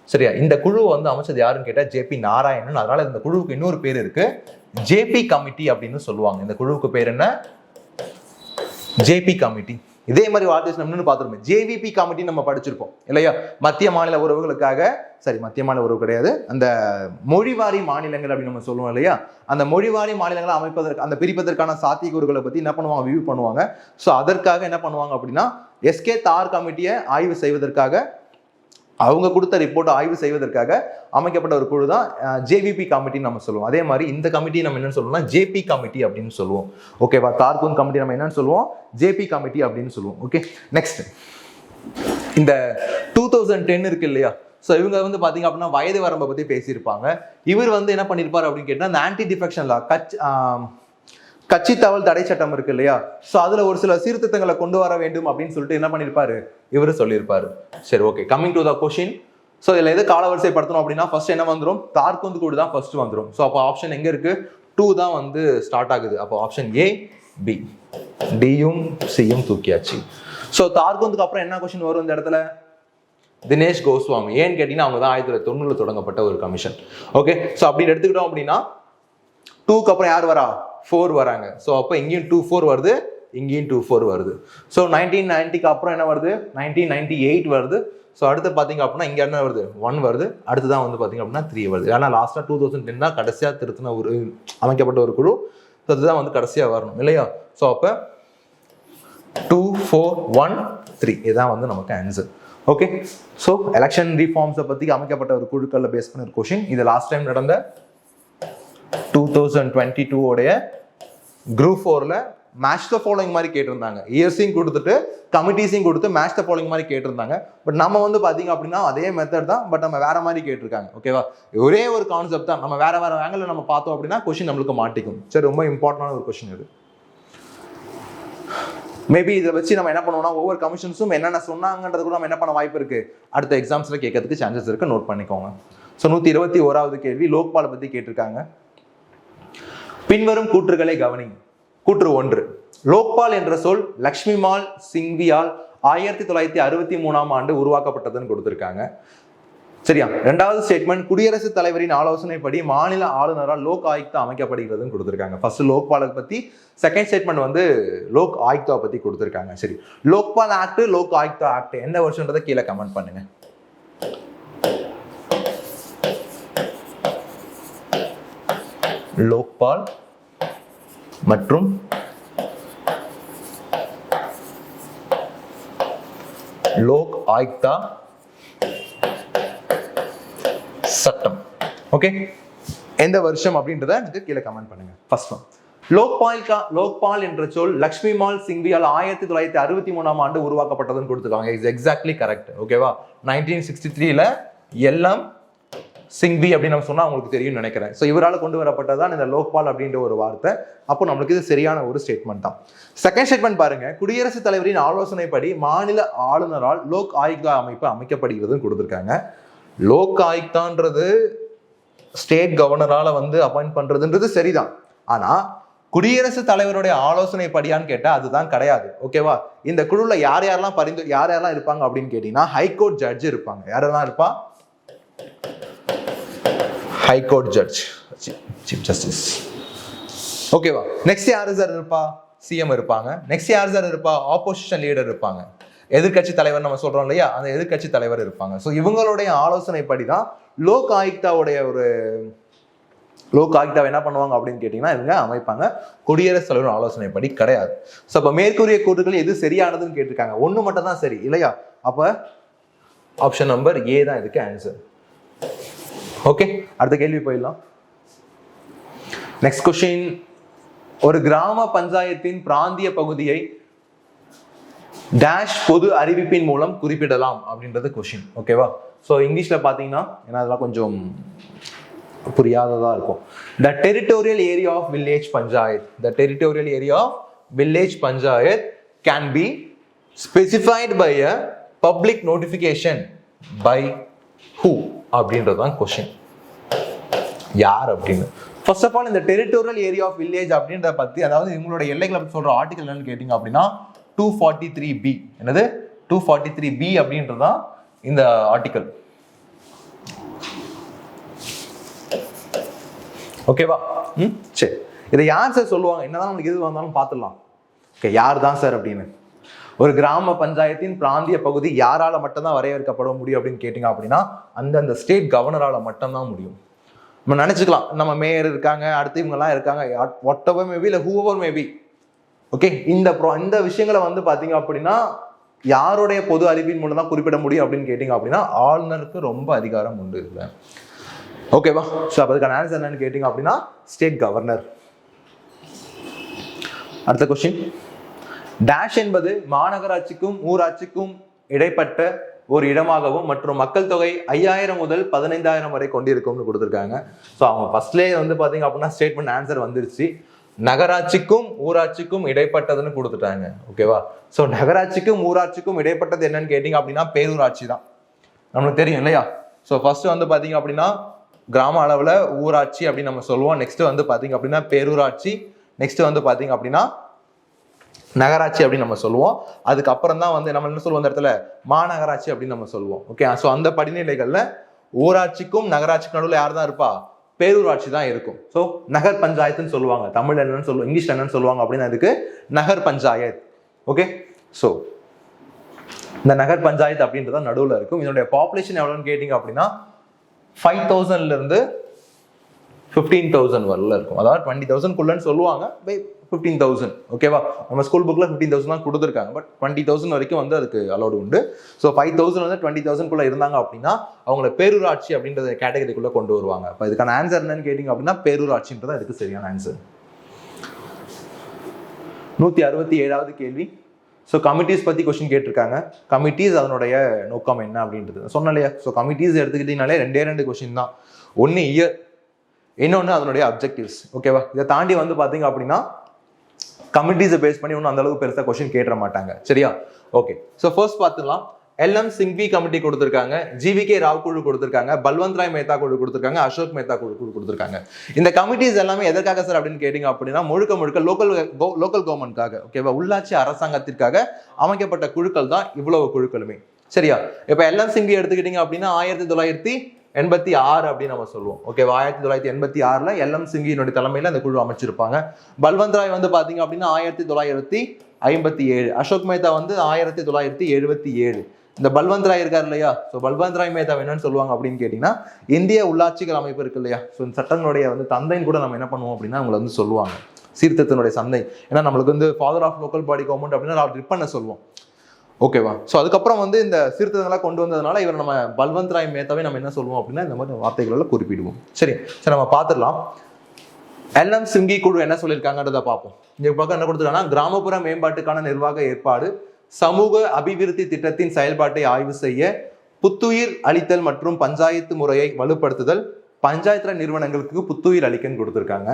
சரியா? இந்த குழு வந்து அமைச்சது யாருன்னு கேட்டா ஜேபி நாராயணன். அதனால இந்த குழுவுக்கு இன்னொரு பேர் இருக்கு, ஜேபி கமிட்டி அப்படின்னு சொல்லுவாங்க. இந்த குழுவுக்கு பேர் என்ன? JP committee. இதே மாதிரி வார்த்தை நம்ம பார்த்துருப்போம். ஜேவிபி கமிட்டி நம்ம படிச்சிருப்போம் இல்லையா? மத்திய மாநில உறவுகளுக்காக, சரி மத்திய மாநில உறவு கிடையாது, அந்த மொழிவாரி மாநிலங்கள் அப்படின்னு நம்ம சொல்லுவோம் இல்லையா? அந்த மொழிவாரி மாநிலங்களை அமைப்பதற்கு, அந்த பிரிப்பதற்கான சாத்தியக்கூறுகளை பத்தி என்ன பண்ணுவாங்க? வியூ பண்ணுவாங்க. ஸோ அதற்காக என்ன பண்ணுவாங்க அப்படின்னா எஸ்கே தார் கமிட்டியை ஆய்வு செய்வதற்காக, அவங்க கொடுத்த ரிப்போர்ட்டை ஆய்வு செய்வதற்காக அமைக்கப்பட்ட ஒரு குழு தான் ஜேவிபி கமிட்டின்னு நம்ம சொல்லுவோம். அதே மாதிரி இந்த கமிட்டி நம்ம என்னன்னு சொல்லுவோம்னா ஜேபி கமிட்டி அப்படின்னு சொல்லுவோம். ஓகேவா? தார்குந்த் கமிட்டி நம்ம என்னன்னு சொல்லுவோம்? ஜேபி கமிட்டி அப்படின்னு சொல்லுவோம். ஓகே, நெக்ஸ்ட் இந்த 2010 இருக்கு இல்லையா? ஸோ இவங்க வந்து பாத்தீங்க அப்படின்னா வயது வரம்பை பத்தி பேசியிருப்பாங்க. இவர் வந்து என்ன பண்ணிருப்பாரு அப்படின்னு கேட்டா இந்த ஆன்டி டிஃபெக்ஷன் லா, கட்சி தவல் தடை சட்டம் இருக்கு இல்லையா? ஸோ அதுல ஒரு சில சீர்திருத்தங்களை கொண்டு வர வேண்டும் அப்படின்னு சொல்லிட்டு என்ன பண்ணிருப்பாரு? இவரு சொல்லியிருப்பாரு. சரி, okay, coming to the question. So இதுல எது காலவரிசைப்படுத்தணும் அப்படின்னா ஃபர்ஸ்ட் என்ன வந்துடும்? தார்குந்த் குழு தான் ஃபர்ஸ்ட் வந்துடும். ஸோ அப்போ ஆப்ஷன் எங்க இருக்கு? 2 தான் வந்து ஸ்டார்ட் ஆகுது. அப்போ ஆப்ஷன் ஏ, பி, டியும் சியும் தூக்கியாச்சு. ஸோ தார்குந்துக்கு அப்புறம் என்ன கொஸ்டின் வரும் இந்த இடத்துல? தினேஷ் கோஸ்வாமி. ஏன்னு கேட்டீங்கன்னா அவங்க தான் 1990ல தொடங்கப்பட்ட ஒரு கமிஷன். ஓகே, ஸோ அப்படி எடுத்துக்கிட்டோம் அப்படின்னா 2க்கு அப்புறம் யார் வரா? 4 வராங்க. ஸோ அப்போ இங்கேயும் 24 வருது, இங்கேயும் 24 வருது. ஸோ 1990க்கு அப்புறம் என்ன வருது? 1998 வருது. ஸோ அடுத்து பார்த்தீங்க அப்படின்னா இங்கே என்ன வருது? 1 வருது. அடுத்து தான் வந்து பார்த்தீங்க அப்படின்னா 3 வருது. ஏன்னா லாஸ்ட்டாக 2010 தான் கடைசியாக திருத்தின ஒரு அமைக்கப்பட்ட ஒரு குழு. ஸோ அதுதான் வந்து கடைசியாக வரணும் இல்லையா? ஸோ அப்போ 2, 4, 1, 3 இதுதான் வந்து நமக்கு ஆன்சர். ஓகே, ஸோ எலெக்ஷன் ரீஃபார்ம்ஸை பற்றி அமைக்கப்பட்ட ஒரு குழுக்களில் பேஸ் பண்ண ஒரு கொஷின். இது லாஸ்ட் டைம் நடந்த 2022 உடைய குரூப் 4ல மேட்ச் த ஃபாலோயிங் மாதிரி கேட்டிருந்தாங்க. இயர்ஸையும் கொடுத்துட்டு கமிட்டிஸையும் கொடுத்து மேட்ச் த ஃபாலோயிங் மாதிரி கேட்டிருந்தாங்க. பட் நம்ம வந்து பாத்தீங்க அப்படின்னா அதே மெத்தட் தான், பட் நம்ம வேற மாதிரி கேட்டிருக்காங்க. ஓகேவா? ஒரே ஒரு கான்செப்ட் தான், நம்ம வேற வேற ஆங்கிள் நம்ம பார்த்தோம் அப்படின்னா கொஸ்டின் நம்மளுக்கு மாட்டிக்கும். சரி, ரொம்ப இம்பார்ட்டன்டான ஒரு கொஸ்டின் இது. மேபி இதை வச்சு நம்ம என்ன பண்ணுவோம்னா ஒவ்வொரு கமிஷன்ஸும் என்னென்ன சொன்னாங்கன்றது கூட நம்ம என்ன பண்ண வாய்ப்பு இருக்கு, அடுத்த எக்ஸாம்ஸ்ல கேட்கறதுக்கு சான்சஸ் இருக்கு. நோட் பண்ணிக்கோங்க. ஸோ 121வது கேள்வி லோக்பாலை பத்தி கேட்டிருக்காங்க. பின்வரும் கூற்றுகளை கவனிங்க. கூற்று 1, லோக்பால் என்ற சொல் லக்ஷ்மிமால் சிங்வியால் 1963ஆம் ஆண்டு உருவாக்கப்பட்டதுன்னு கொடுத்திருக்காங்க. சரியா? ரெண்டாவது ஸ்டேட்மெண்ட், குடியரசுத் தலைவரின் ஆலோசனைப்படி மாநில ஆளுநரால் லோக் ஆயுக்தா அமைக்கப்படுகிறதுன்னு கொடுத்துருக்காங்க. ஃபர்ஸ்ட் லோக்பாலை பத்தி, செகண்ட் ஸ்டேட்மெண்ட் வந்து லோக் ஆயுக்தா பத்தி கொடுத்துருக்காங்க. சரி, லோக்பால் ஆக்ட், லோக் ஆயுக்தா ஆக்ட் எந்த வருஷன்றதை கீழே கமெண்ட் பண்ணுங்க. லோக்பால் மற்றும் லோக் ஆயுக்தா சட்டம். ஓகே, எந்த வருஷம் அப்படின்றத எனக்கு கீழே கமெண்ட் பண்ணுங்க. ஃபர்ஸ்ட் ஒன், லோக்பால் என்ற சொல் லக்ஷ்மிமால் சிங்வியால் 1963ஆம் ஆண்டு உருவாக்கப்பட்டதுன்னு கொடுத்துருக்காங்க. Is exactly correct. ஓகேவா? 1963ல எல்எம் சிங்வி அப்படின்னு நம்ம சொன்னா உங்களுக்கு தெரியும் நினைக்கிறேன். ஸோ இவரால் கொண்டு வரப்பட்டதான் இந்த லோக்பால் அப்படின்ற ஒரு வார்த்தை. அப்போ நம்மளுக்கு இது சரியான ஒரு ஸ்டேட்மெண்ட் தான். செகண்ட் ஸ்டேட்மெண்ட் பாருங்க, குடியரசுத் தலைவரின் ஆலோசனைப்படி மாநில ஆளுநரால் லோக் ஆயுக்தா அமைப்பு அமைக்கப்படுகிறதுன்னு கொடுத்துருக்காங்க. லோக் ஆயுக்தான்றது ஸ்டேட் கவர்னரால வந்து அப்பாயிண்ட் பண்றதுன்றது சரிதான். ஆனா குடியரசுத் தலைவருடைய ஆலோசனை படியான்னு கேட்டா அதுதான் கிடையாது. ஓகேவா? இந்த குழுல யார் யாரெல்லாம் இருப்பாங்க அப்படின்னு கேட்டீங்கன்னா ஹைகோர்ட் ஜட்ஜ் இருப்பாங்க. யாரெல்லாம் இருப்பா? High court judge, chief justice. ஓகேவா? நெக்ஸ்ட் யாரு சார் இருப்பா? சிஎம் இருப்பாங்க. நெக்ஸ்ட் யார் சார் இருப்பா? ஆப்போசிஷன் லீடர் இருப்பாங்க. எதிர்கட்சி தலைவர் நம்ம சொல்றோம் இல்லையா, அந்த எதிர்கட்சி தலைவர் இருப்பாங்க. ஸோ இவங்களுடைய ஆலோசனைப்படி தான் லோக் ஆயுக்தாவுடைய லோக் ஆயுக்தாவை என்ன பண்ணுவாங்க அப்படின்னு கேட்டீங்கன்னா இவங்க அமைப்பாங்க. குடியரசுத் தலைவர் ஆலோசனைப்படி கிடையாது. ஸோ அப்போ மேற்கூறிய கூற்றுகள் எது சரியானதுன்னு கேட்டிருக்காங்க. ஒன்று மட்டும் தான் சரி இல்லையா? அப்போ ஆப்ஷன் நம்பர் ஏ தான் இதுக்கு ஆன்சர். ஓகே, அடுத்த கேள்வி போயிடலாம். நெக்ஸ்ட் கொஸ்டின், ஒரு கிராம பஞ்சாயத்தின் பிராந்திய பகுதியை டேஷ் பொது அறிவிப்பின் மூலம் குறிப்பிடலாம் அப்படின்றது கொஸ்டின். ஓகேவா? ஸோ இங்கிலீஷ்ல பார்த்தீங்கன்னா ஏன்னா அதெல்லாம் கொஞ்சம் புரியாததா இருக்கும். The territorial area of village panchayat, the territorial area of village panchayat can be specified by a public notification by who அப்படின்றதுதான் கொஸ்டின். யார் அப்படின்னு. ஃபர்ஸ்ட் ஆஃப் ஆல் இந்த டெரிட்டோரியல் ஏரியா ஆஃப் வில்லேஜ் அப்படின்றத பத்தி, அதாவது இவங்களோட எல்லைகளை பத்தி சொல்ற ஆர்டிகல் என்னன்னு கேட்டீங்க அப்படின்னா 243B. என்னது? 243B அப்படின்றதான் இந்த ஆர்டிகல். ஓகேவா? சரி, இதை யார் சார் சொல்லுவாங்க? என்னதான் நம்மளுக்கு எது வந்தாலும் பார்த்துடலாம். ஓகே, யார் தான் சார் அப்படின்னு. ஒரு கிராம பஞ்சாயத்தின் பிராந்திய பகுதி யாரால மட்டும்தான் வரையறுக்கப்பட முடியும் அப்படின்னு கேட்டீங்க அப்படின்னா அந்தந்த ஸ்டேட் கவர்னரால மட்டும்தான் முடியும். நம்ம நினைச்சுக்கலாம் நம்ம மேயர் இருக்காங்க, அடுத்து இவங்கெல்லாம் இருக்காங்க, வாட் எவர் மேபி இல்லை ஹூவர் மேபி. ஓகே, இந்த விஷயங்களை வந்து பாத்தீங்க அப்படின்னா யாருடைய பொது அறிவின் மூலம் தான் குறிப்பிட முடியும் அப்படின்னு கேட்டீங்க அப்படின்னா ஆளுநருக்கு ரொம்ப அதிகாரம் உண்டு இல்லை. ஓகேவா? ஸோ அப்போ அதுக்கான ஆன்சர் என்னன்னு கேட்டீங்க அப்படின்னா ஸ்டேட் கவர்னர். அடுத்த கொஸ்டின், டேஷ் என்பது மாநகராட்சிக்கும் ஊராட்சிக்கும் இடைப்பட்ட ஒரு இடமாகவும் மற்றும் மக்கள் தொகை 5000 முதல் 15000 வரை கொண்டிருக்கும்னு கொடுத்துருக்காங்க. ஸோ அவங்க ஃபர்ஸ்ட்லேயே வந்து பார்த்தீங்க அப்படின்னா ஸ்டேட்மெண்ட் ஆன்சர் வந்துருச்சு. நகராட்சிக்கும் ஊராட்சிக்கும் இடைப்பட்டதுன்னு கொடுத்துட்டாங்க. ஓகேவா? ஸோ நகராட்சிக்கும் ஊராட்சிக்கும் இடைப்பட்டது என்னன்னு கேட்டீங்க அப்படின்னா பேரூராட்சி தான். நம்மளுக்கு தெரியும் இல்லையா? ஸோ ஃபர்ஸ்ட் வந்து பார்த்தீங்க அப்படின்னா கிராம அளவில் ஊராட்சி அப்படின்னு நம்ம சொல்லுவோம். நெக்ஸ்ட் வந்து பார்த்தீங்க அப்படின்னா பேரூராட்சி. நெக்ஸ்ட் வந்து பார்த்தீங்க அப்படின்னா நகராட்சி அப்படின்னு நம்ம சொல்லுவோம். அதுக்கப்புறம் தான் வந்து நம்ம என்ன சொல்லுவோம், அந்த இடத்துல மாநகராட்சி அப்படின்னு நம்ம சொல்லுவோம். ஓகே, ஸோ அந்த படிநிலைகள்ல ஊராட்சிக்கும் நகராட்சிக்கும் நடுவில் யார் தான் இருப்பா? பேரூராட்சி தான் இருக்கும். ஸோ நகர் பஞ்சாயத்துன்னு சொல்லுவாங்க. தமிழ் என்னன்னு சொல்லுவாங்க, இங்கிலீஷ்ல என்னன்னு சொல்லுவாங்க அப்படின்னா அதுக்கு நகர் பஞ்சாயத். ஓகே, ஸோ இந்த நகர் பஞ்சாயத்து அப்படின்றத நடுவில் இருக்கும். இதனுடைய பாப்புலேஷன் எவ்வளோன்னு கேட்டீங்க அப்படின்னா 5000ல இருந்து 15,000 வரல இருக்கும். அதாவது 20,000 சொல்லுவாங்க, 15,000. ஓகேவா? நம்ம ஸ்கூல் புக்ல 15,000 தான் கொடுத்துருக்காங்க. பட் 20,000 வரைக்கும் வந்து அதுக்கு அலோடு உண்டு. ஸோ 5,000 வந்து 20,000 இருந்தாங்க அப்படின்னா அவங்கள பேரூராட்சி அப்படின்றத கேட்டகரிக்குள்ள கொண்டு வருவாங்க. இப்போ இதுக்கான ஆன்சர் என்னன்னு கேட்டீங்க அப்படின்னா பேரூராட்சின்றதா இதுக்கு சரியான ஆன்சர். 167வது கேள்வி. ஸோ கமிட்டிஸ் பத்தி கொஸ்டின் கேட்டிருக்காங்க. கமிட்டிஸ் அதனுடைய நோக்கம் என்ன அப்படின்றது சொன்னேன் இல்லையா? ஸோ கமிட்டிஸ் எடுத்துக்கிட்டீங்கனாலே 2 கொஸ்டின் தான். ஒன்று இயர், இன்னொன்று அதனுடைய அப்ஜெக்டிவ்ஸ். ஓகேவா? இதை தாண்டி வந்து பார்த்தீங்க அப்படின்னா கமிட்டிஸை பேஸ் பண்ணி ஒன்றும் அந்த அளவுக்கு பெருசாக கொஸ்டின் கேட்க மாட்டாங்க. சரியா? ஓகே, ஸோ ஃபர்ஸ்ட் பார்த்துக்கலாம். எல்எம் சிங்வி கமிட்டி கொடுத்துருக்காங்க, ஜிவிகே ராவ் குழு கொடுத்துருக்காங்க, பல்வந்த் ராய் மேத்தா குழு கொடுத்துருக்காங்க, அசோக் மேத்தா குழு கொடுத்துருக்காங்க. இந்த கமிட்டிஸ் எல்லாமே எதற்காக சார் அப்படின்னு கேட்டீங்க அப்படின்னா முழுக்க லோக்கல் கவர்மெண்ட்காக, ஓகேவா, உள்ளாட்சி அரசாங்கத்திற்காக அமைக்கப்பட்ட குழுக்கள் தான் இவ்வளவு குழுக்களுமே. சரியா? இப்போ எல்எம் சிங்கி எடுத்துக்கிட்டீங்க அப்படின்னா 1986 அப்படின்னு நம்ம சொல்லுவோம். ஓகேவா? 1986 எல்எம் சிங்கியினுடைய தலைமையில அந்த குழு அமைச்சிருப்பாங்க. பல்வந்த் ராய் வந்து பாத்தீங்க அப்படின்னா 1957, அசோக் மேத்தா வந்து 1977. இந்த பல்வந்த் ராய் இருக்காரு இல்லையா, ஸோ பல்வந்த் ராய் மேத்தா என்னன்னு சொல்லுவாங்க அப்படின்னு கேட்டீங்கன்னா, இந்திய உள்ளாட்சிகள் அமைப்பு இருக்கு இல்லையா, ஸோ இந்த சட்டங்களுடைய வந்து தந்தைன்னு கூட நம்ம என்ன பண்ணுவோம் அப்படின்னா அவங்களை வந்து சொல்லுவாங்க, சீர்திருத்தத்தினுடைய சந்தை. ஏன்னா நம்மளுக்கு வந்து father of local body government அப்படின்னு அவர் ரிப் பண்ண சொல்லுவோம். ஓகேவா? ஸோ அதுக்கப்புறம் வந்து இந்த சீர்திருத்தங்களாக கொண்டு வந்ததுனால இவர் நம்ம பல்வந்த் ராய் மேத்தாவே நம்ம என்ன சொல்லுவோம் அப்படின்னா இந்த மாதிரி வார்த்தைகளில் குறிப்பிடுவோம். சரி நம்ம பார்த்துடலாம். எல்எம் சிங்கி குழு என்ன சொல்லியிருக்காங்கன்றதை பார்ப்போம். இந்த பக்கம் என்ன கொடுத்துருக்காங்கன்னா, கிராமப்புற மேம்பாட்டுக்கான நிர்வாக ஏற்பாடு, சமூக அபிவிருத்தி திட்டத்தின் செயல்பாட்டை ஆய்வு செய்ய, புத்துயிர் அளித்தல் மற்றும் பஞ்சாயத்து முறையை வலுப்படுத்துதல், பஞ்சாயத்து ராஜ் நிறுவனங்களுக்கு புத்துயிர் அளிக்கன்னு கொடுத்துருக்காங்க.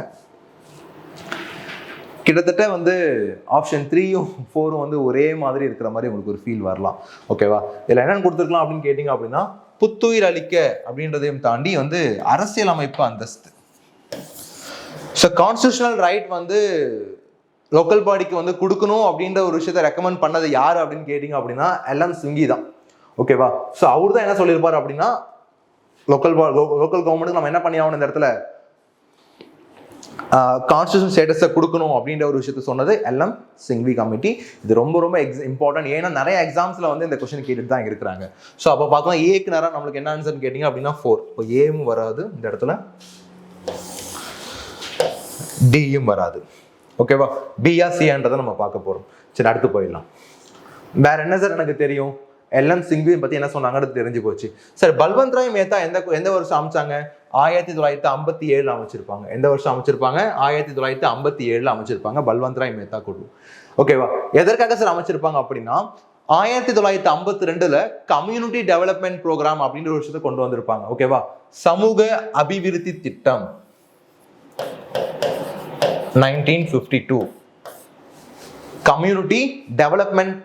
கிட்டத்தட்ட வந்து ஆப்ஷன் 3யும் 4ம் வந்து ஒரே மாதிரி இருக்கிற மாதிரி உங்களுக்கு ஒரு ஃபீல் வரலாம். ஓகேவா? இதில் என்னென்னு கொடுத்துருக்கலாம் அப்படின்னு கேட்டிங்க அப்படின்னா, புத்துயிர் அளிக்க அப்படின்றதையும் தாண்டி வந்து அரசியல் அமைப்பு அந்தஸ்து. ஸோ கான்ஸ்டியூஷனல் ரைட் வந்து லோக்கல் பாடிக்கு வந்து கொடுக்கணும் அப்படின்ற ஒரு விஷயத்தை ரெக்கமெண்ட் பண்ணது யார் அப்படின்னு கேட்டிங்க அப்படின்னா எல்எம் சிங்கி தான். ஓகேவா? ஸோ அவர் தான் என்ன சொல்லியிருப்பார் அப்படின்னா, லோக்கல் கவர்மெண்ட்டுக்கு நம்ம என்ன பண்ணி ஆகணும், இந்த இடத்துல கான்ஸ்டியூஷன் ஸ்டேட்டஸை கொடுக்கணும் அப்படின்ற ஒரு விஷயத்த சொன்னது எல்எம் சிங்வி கமிட்டி. இது ரொம்ப ரொம்ப இம்பார்ட்டன்ட். ஏன்னா நிறைய எக்ஸாம்ஸ்ல வந்து இந்த கொஸ்டின் கேட்டுட்டு தான் இருக்கிறாங்க. ஸோ அப்போ பார்த்தோம்னா ஏக்கு நேரம் நம்மளுக்கு என்ன ஆன்சர்னு கேட்டிங்க அப்படின்னா 4. இப்போ ஏவும் வராது இந்த இடத்துல, டியும் வராது. ஓகேவா? பியா சின்றதை நம்ம பார்க்க போறோம். சரி அடுத்து போயிடலாம். வேற என்ன சார் எனக்கு தெரியும், எல்எம் சிங்வி பத்தி என்ன சொன்னாங்கன்னு தெரிஞ்சு போச்சு. சார் பல்வந்த் ராய் மேத்தா எந்த வருஷம் அமைச்சாங்க? 1957 அமைச்சிருப்பாங்க. எந்த வருஷம் அமைச்சிருப்பாங்க? 1957 அமைச்சிருப்பாங்க பல்வந்த் ராய் மேத்தா குழு. ஓகேவா? எதற்காக சார் அமைச்சிருப்பாங்க அப்படின்னா, 1952 கம்யூனிட்டி டெவலப்மெண்ட் ப்ரோக்ராம் அப்படின்ற ஒரு விஷயத்தை கொண்டு வந்திருப்பாங்க. ஓகேவா? சமூக அபிவிருத்தி திட்டம் 1952 கம்யூனிட்டி டெவலப்மெண்ட்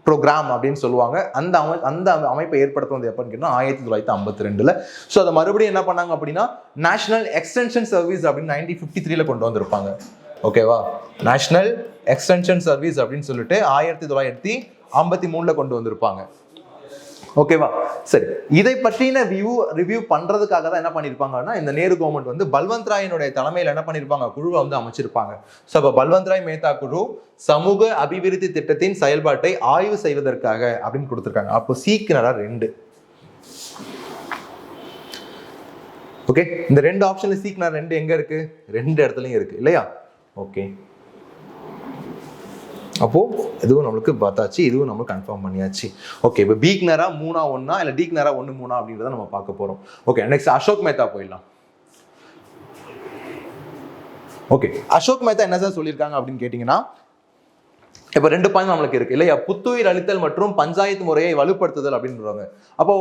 ப்ரோக்ராம் அப்படின்னு சொல்லுவாங்க. அந்த அமைப்பை ஏற்படுத்துவது எப்பன்னு கேட்டா 1952. ஸோ அதை மறுபடியும் என்ன பண்ணாங்க அப்படின்னா நேஷனல் எக்ஸ்டென்ஷன் சர்வீஸ் அப்படின்னு 1953 கொண்டு வந்திருப்பாங்க. ஓகேவா? நேஷனல் எக்ஸ்டென்ஷன் சர்வீஸ் அப்படின்னு சொல்லிட்டு 1953 கொண்டு வந்திருப்பாங்க. ஓகேவா? சரி, இதை பற்றின ரிவ்யூ பண்றதுக்காக தான் என்ன பண்ணிருப்பாங்கன்னா இந்த நேரு கவர்மெண்ட் வந்து பல்வந்த் ராயினுடைய தலைமையில் என்ன பண்ணிருப்பாங்க, குழுவை வந்து அமைச்சிருப்பாங்க. ஸோ அப்போ பல்வந்த் ராய் மேத்தா குழு சமூக அபிவிருத்தி திட்டத்தின் செயல்பாட்டை ஆய்வு செய்வதற்காக அப்படின்னு கொடுத்துருக்காங்க. அப்போ சீக்கிரா 2. ஓகே, இந்த 2 ஆப்ஷன்ல சீக்கிரா 2 எங்க இருக்கு? 2 இடத்துலயும் இருக்கு இல்லையா? ஓகே, அப்போ இதுவும் நம்மளுக்கு பார்த்தாச்சு, இதுவும் நம்ம கன்ஃபார்ம் பண்ணியாச்சு. ஓகே, இப்போ பிக்கு நேரா 3 1 இல்லை டிக்கு நேரா 1 3 அப்படின்றத நம்ம பார்க்க போறோம். ஓகே, நெக்ஸ்ட் அசோக் மேத்தா போயிடலாம். ஓகே, அசோக் மேத்தா என்ன சார் சொல்லியிருக்காங்க அப்படின்னு கேட்டீங்கன்னா, இப்போ 2 பாயிண்ட் நம்மளுக்கு இருக்கு இல்லையா? புத்துயிர் அளித்தல் மற்றும் பஞ்சாயத்து முறையை வலுப்படுத்துதல் அப்படின்றாங்க. அப்போ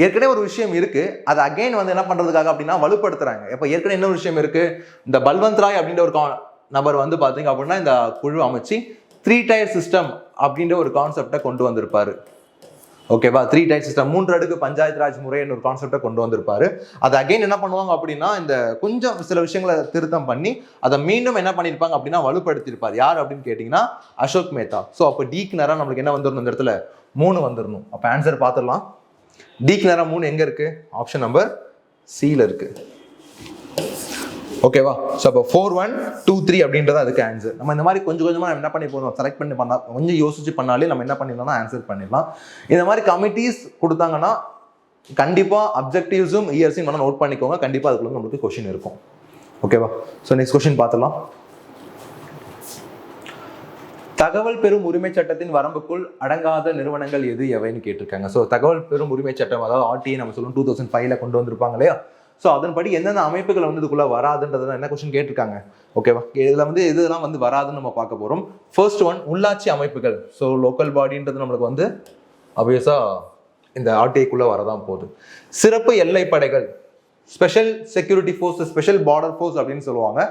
ஏற்கனவே ஒரு விஷயம் இருக்கு, அது அகைன் வந்து என்ன பண்றதுக்காக அப்படின்னா வலுப்படுத்துறாங்க. இப்போ ஏற்கனவே என்ன ஒரு விஷயம் இருக்கு, இந்த பல்வந்த் ராய் அப்படின்ற ஒரு நபர் வந்து பாத்தீங்க அப்படின்னா இந்த குழு அமைச்சு 3 tier சிஸ்டம் அப்படின்ற ஒரு கான்செப்டை கொண்டு வந்திருப்பாரு. ஓகேவா? 3 tier சிஸ்டம், 3 அடுக்கு பஞ்சாயத்து ராஜ் முறைன்னு ஒரு கான்செப்டை கொண்டு வந்திருப்பாரு. அதை அகைன் என்ன பண்ணுவாங்க அப்படின்னா இந்த கொஞ்சம் சில விஷயங்களை திருத்தம் பண்ணி அதை மீண்டும் என்ன பண்ணிருப்பாங்க அப்படின்னா வலுப்படுத்திருப்பார். யார் அப்படின்னு கேட்டீங்கன்னா அசோக் மேத்தா. ஸோ அப்போ டிக்கு நேரம் நம்மளுக்கு என்ன வந்துடணும், இந்த இடத்துல 3 வந்துடணும். அப்போ ஆன்சர் பார்த்துடலாம். டிக்கு நேரம் 3 எங்க இருக்கு? ஆப்ஷன் நம்பர் சில இருக்கு. ஓகேவா? ஸோ அப்போ 4 1 2 3 அப்படின்றது அதுக்கு ஆன்சர். நம்ம இந்த மாதிரி கொஞ்சம் கொஞ்சமாக நம்ம என்ன பண்ணி போதும், செலக்ட் பண்ணா கொஞ்சம் யோசிச்சு பண்ணாலே நம்ம என்ன பண்ணிடலாம்னா ஆன்சர் பண்ணிடலாம். இந்த மாதிரி கமிட்டிஸ் கொடுத்தாங்கன்னா கண்டிப்பாக அப்ஜெக்டிவ்ஸும் இயர்ஸையும் வேணா நோட் பண்ணிக்கோங்க. கண்டிப்பாக அதுக்குள்ள நம்மளுக்கு கொஸ்டின் இருக்கும். ஓகேவா? ஸோ நெக்ஸ்ட் கொஸ்டின் பார்த்துலாம். தகவல் பெறும் உரிமை சட்டத்தின் வரம்புக்குள் அடங்காத நிறுவனங்கள் எவைன்னு கேட்டிருக்காங்க. ஸோ தகவல் பெறும் உரிமை சட்டம், அதாவது RTA நம்ம சொல்லுவோம், 2005 கொண்டு வந்திருப்பாங்க இல்லையா? ஸோ அதன்படி எந்தெந்த அமைப்புகளை வந்து இதுக்குள்ள வராதுன்றதை என்ன கொஸ்டின் கேட்டிருக்காங்க. ஓகேவா? இதுல வந்து இதெல்லாம் வந்து வராதுன்னு நம்ம பார்க்க போறோம். ஃபர்ஸ்ட் ஒன், உள்ளாட்சி அமைப்புகள். ஸோ லோக்கல் பாடின்றது நம்மளுக்கு வந்து ஆப்வியஸா இந்த RTA வரதான் போகுது. சிறப்பு எல்லை படைகள், special security force, special border force அப்படின்னு சொல்லுவாங்க.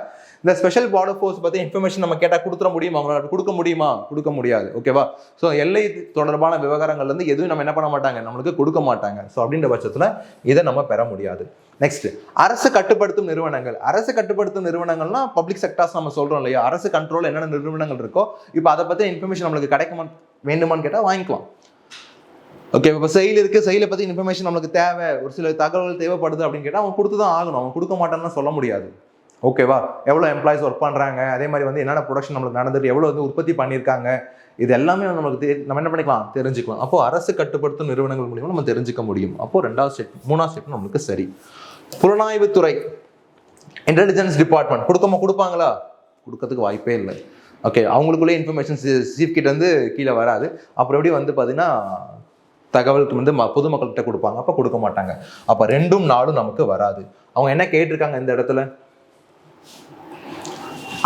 இந்த ஸ்பெஷல் பார்டர் ஃபோர்ஸ் பத்தி இன்ஃபர்மேஷன் நம்ம கேட்டால் கொடுத்துட முடியுமா? அவங்களால கொடுக்க முடியுமா? கொடுக்க முடியாது. ஓகேவா? ஸோ எல்லை தொடர்பான விவகாரங்கள் வந்து எதுவும் நம்ம என்ன பண்ண மாட்டாங்க, நம்மளுக்கு கொடுக்க மாட்டாங்க. ஸோ அப்படின்ற பட்சத்தில் இதை நம்ம பெற முடியாது. நெக்ஸ்ட், அரசு கட்டுப்படுத்தும் நிறுவனங்கள். அரசு கட்டுப்படுத்தும் நிறுவனங்கள்னா பப்ளிக் செக்டார்ஸ் நம்ம சொல்றோம் இல்லையா? அரசு கண்ட்ரோல் என்னென்ன நிறுவனங்கள் இருக்கோ இப்போ அதை பத்தி இன்ஃபர்மேஷன் நம்மளுக்கு கிடைக்குமா வேண்டுமான்னு கேட்டால் வாங்கிக்கலாம். ஓகே, இப்போ செயல் இருக்குது, செயலை பற்றி இன்ஃபர்மேஷன் நம்மளுக்கு தேவை, ஒரு சில தகவல்கள் தேவைப்படுது அப்படின்னு கேட்டால் அவன் கொடுத்து தான் ஆகணும். அவன் கொடுக்க மாட்டான்னு சொல்ல முடியாது. ஓகேவா? எவ்வளோ எம்ப்ளாயிஸ் ஒர்க் பண்ணுறாங்க, அதே மாதிரி வந்து என்னென்ன ப்ரொடக்ஷன் நம்மளுக்கு நடந்துட்டு எவ்வளோ வந்து உற்பத்தி பண்ணியிருக்காங்க, இது எல்லாமே நம்மளுக்கு நம்ம என்ன பண்ணிக்கலாம், தெரிஞ்சுக்கலாம். அப்போது அரசு கட்டுப்படுத்தும் நிறுவனங்கள் மூலியமாக நம்ம தெரிஞ்சுக்க முடியும். அப்போது 2வது ஸ்டெப், 3வது ஸ்டெப் நம்மளுக்கு சரி. புலனாய்வுத்துறை, இன்டெலிஜென்ஸ் டிபார்ட்மெண்ட் கொடுப்பாங்களா? கொடுக்கறதுக்கு வாய்ப்பே இல்லை. ஓகே, அவங்களுக்குள்ளே இன்ஃபர்மேஷன் சீஃப் கிட்ட வந்து கீழே வராது. அப்புறம் எப்படி வந்து பார்த்தீங்கன்னா தகவலுக்கு வந்து பொதுமக்கள்கிட்ட கொடுப்பாங்க, அப்போ கொடுக்க மாட்டாங்க. அப்போ 2ம் 4ம் நமக்கு வராது. அவங்க என்ன கேட்டிருக்காங்க இந்த இடத்துல?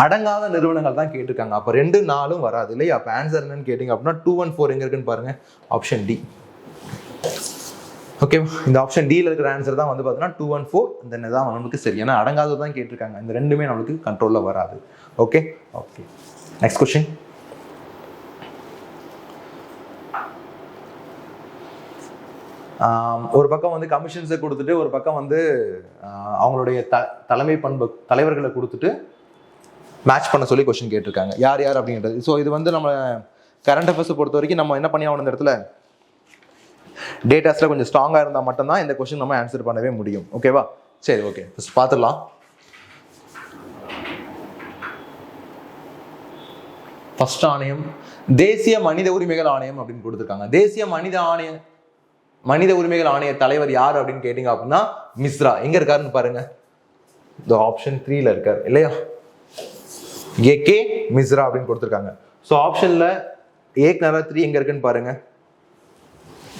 அடங்காத நிறுவனங்கள் தான் கேட்டிருக்காங்க. அப்போ 2, 4ம் வராது இல்லையா? அப்போ ஆன்சர் என்னன்னு கேட்டிங்க அப்படின்னா 2 and 4 எங்கே இருக்குன்னு பாருங்க, ஆப்ஷன் டி. ஓகே, இந்த ஆப்ஷன் டியில் இருக்கிற ஆன்சர் தான் வந்து பார்த்தீங்கன்னா 2 and 4. இந்த தான் நமக்கு சரி. ஏன்னா அடங்காதது தான் கேட்டிருக்காங்க. இந்த 2மே நம்மளுக்கு கண்ட்ரோலில் வராது. Okay okay, next question. ஒரு பக்கம் வந்து கமிஷன்ஸை கொடுத்துட்டு ஒரு பக்கம் வந்து அவங்களுடைய தலைமை பண்பு தலைவர்களை கொடுத்துட்டு மேட்ச் பண்ண சொல்லி கொஸ்டின் கேட்டிருக்காங்க. யார் யார் அப்படின்றது. ஸோ இது வந்து நம்ம கரண்ட் அஃபேர்ஸை பொறுத்த வரைக்கும் நம்ம என்ன பண்ணி ஆகணும், இந்த இடத்துல டேட்டாஸில் கொஞ்சம் ஸ்ட்ராங்காக இருந்தால் மட்டும்தான் இந்த கொஸ்டின் நம்ம ஆன்சர் பண்ணவே முடியும். ஓகேவா? சரி, ஓகே, ஃபஸ்ட் பார்த்துடலாம். ஃபர்ஸ்ட் ஆணையம் தேசிய மனித உரிமைகள் ஆணையம் அப்படின்னு கொடுத்துருக்காங்க. தேசிய மனித உரிமைகள் ஆணைய தலைவர் யார் அப்படின்னு கேட்டீங்க அப்படின்னா மிஸ்ரா. எங்க இருக்காருன்னு பாருங்க, இந்த ஆப்ஷன் 3ல இருக்காரு இல்லையா? ஏகே மிஸ்ரா அப்படின்னு கொடுத்துருக்காங்க. ஸோ ஆப்ஷன்ல ஏக் நரா 3 எங்க இருக்குன்னு பாருங்க,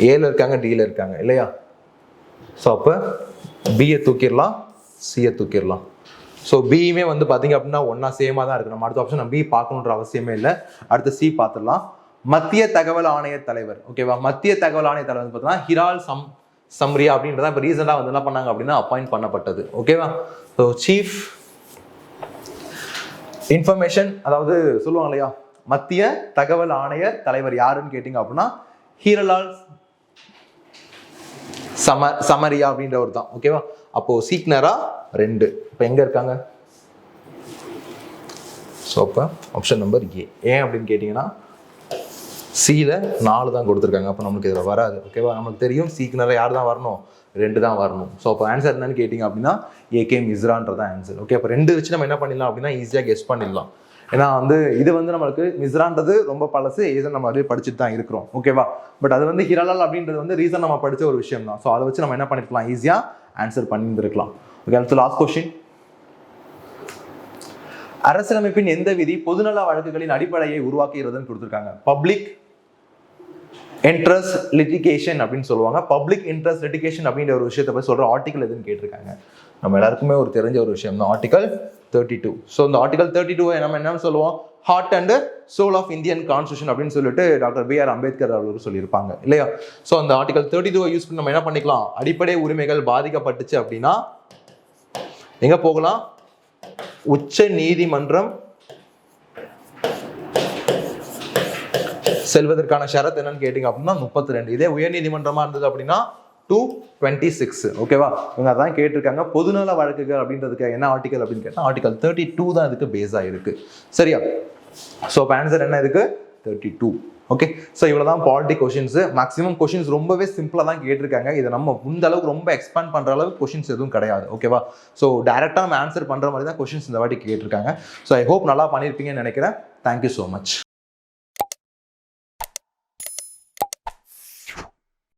ஏல இருக்காங்க, டில இருக்காங்க இல்லையா? ஸோ அப்போ பியை தூக்கிடலாம், சியை தூக்கிடலாம். ஸோ பியுமே வந்து பார்த்தீங்க அப்படின்னா ஒன்னா சேமாக தான் இருக்கு. நம்ம அடுத்த ஆப்ஷன் நம்ம பி பார்க்கணுன்ற அவசியமே இல்லை. அடுத்து சி பார்த்துடலாம். மத்திய தகவல் ஆணைய தலைவர். ஓகேவா? மத்திய தகவல் ஆணைய தலைவர் பார்த்தீங்கன்னா ஹிரால் சம்ரியா அப்படின்றத இப்போ ரீசெண்டாக வந்து என்ன பண்ணாங்க அப்படின்னா அப்பாயிண்ட் பண்ணப்பட்டது. ஓகேவா? ஸோ சீஃப் இன்ஃபர்மேஷன், அதாவது சொல்லுவாங்க இல்லையா, மத்திய தகவல் ஆணைய தலைவர் யாருன்னு கேட்டீங்க அப்படின்னா ஹீரலால் சமரியா அப்படின்றவர் தான். ஓகேவா? அப்போ சீக்னரா 2. இப்போ எங்க இருக்காங்க? ஸோ அப்போ ஆப்ஷன் நம்பர் ஏ. ஏன் அப்படின்னு கேட்டீங்கன்னா சியில் 4 தான் கொடுத்துருக்காங்க. அப்போ நமக்கு இதில் வராது. ஓகேவா? நமக்கு தெரியும் சீக்னரா யார் தான் வரணும், 2 தான் வரணும். ஸோ அப்போ ஆன்சர் என்னன்னு கேட்டிங்க அப்படின்னா ஏகே மிஸ்ரான்றதான் ஆன்சர். ஓகே, அப்போ 2 வச்சு நம்ம என்ன பண்ணிடலாம் அப்படின்னா ஈஸியாக கெஸ் பண்ணிடலாம். ஏன்னா வந்து இது வந்து நம்மளுக்கு மிஸ்ரான்றது ரொம்ப பழசு, ரீசன் நம்ம அப்படியே படிச்சுட்டு தான் இருக்கிறோம். ஓகேவா? பட் அது வந்து ஹிரலால் அப்படின்றது வந்து ரீசன் நம்ம படித்த ஒரு விஷயம் தான். ஸோ அதை வச்சு நம்ம என்ன பண்ணிருக்கலாம், ஈஸியாக ஆன்சர் பண்ணியிருந்திருக்கலாம். ஓகே, அடுத்து லாஸ்ட் கொஸ்டின். அரசியலமைப்பின் எந்த விதி பொதுநல வழக்குகளின் அடிப்படையை உருவாக்குகிறதுன்னு கொடுத்துருக்காங்க. பப்ளிக் இன்ட்ரெஸ்ட் லிட்டிகேஷன் அப்படின்னு சொல்லுவாங்க. பப்ளிக் இன்ட்ரெஸ்ட் லிட்டிகேஷன் அப்படின்ற ஒரு விஷயத்தை பற்றி சொல்ற ஆர்டிகல் எதுன்னு கேட்டிருக்காங்க. நம்ம எல்லாருக்குமே ஒரு தெரிஞ்ச ஒரு விஷயம் தான், ஆர்டிகல் 32. ஸோ இந்த ஆர்டிகல் 32 நம்ம என்ன சொல்லுவோம், heart and soul of Indian constitution அப்படின்னு சொல்லிட்டு டாக்டர் B.R. அம்பேத்கர் அவர்கள் சொல்லியிருப்பாங்க இல்லையா? ஸோ அந்த ஆர்டிகல் 32 யூஸ் பண்ணி நம்ம என்ன பண்ணிக்கலாம், அடிப்படை உரிமைகள் பாதிக்கப்பட்டுச்சு அப்படின்னா எங்க போகலாம், உச்ச நீதிமன்றம் செல்வதற்கான ஷரத் என்னன்னு கேட்டீங்க அப்படின்னா 32. இதே உயர் நீதிமன்றமா இருந்தது அப்படின்னா 226. ஓகேவா? இவங்க அதான் கேட்டிருக்காங்க. பொதுநல வழக்குகள் அப்படின்றதுக்கு என்ன ஆர்டிகல் அப்படின்னு கேட்டால் ஆர்டிகல் 32 தான் இதுக்கு பேஸா இருக்கு. சரியா? ஸோ இப்போ ஆன்சர் என்ன இருக்கு, 32. ஓகே, ஸோ இவ்வளோதான் பாலிட்டி கொஷின்ஸ். மேக்ஸிமம் கொஷின்ஸ் ரொம்பவே சிம்பிளாக தான் கேட்டிருக்காங்க. இதை நம்ம இந்த அளவுக்கு ரொம்ப எக்ஸ்பேண்ட் பண்ணுற அளவுக்கு கொஷின்ஸ் எதுவும் கிடையாது. ஓகேவா? ஸோ டேரெக்டாக நம்ம ஆன்சர் பண்ணுற மாதிரி தான் கொஷின்ஸ் இந்த வாட்டி கேட்டிருக்காங்க. ஸோ ஐ ஹோப் நல்லா பண்ணியிருப்பீங்கன்னு நினைக்கிறேன். Thank you so much.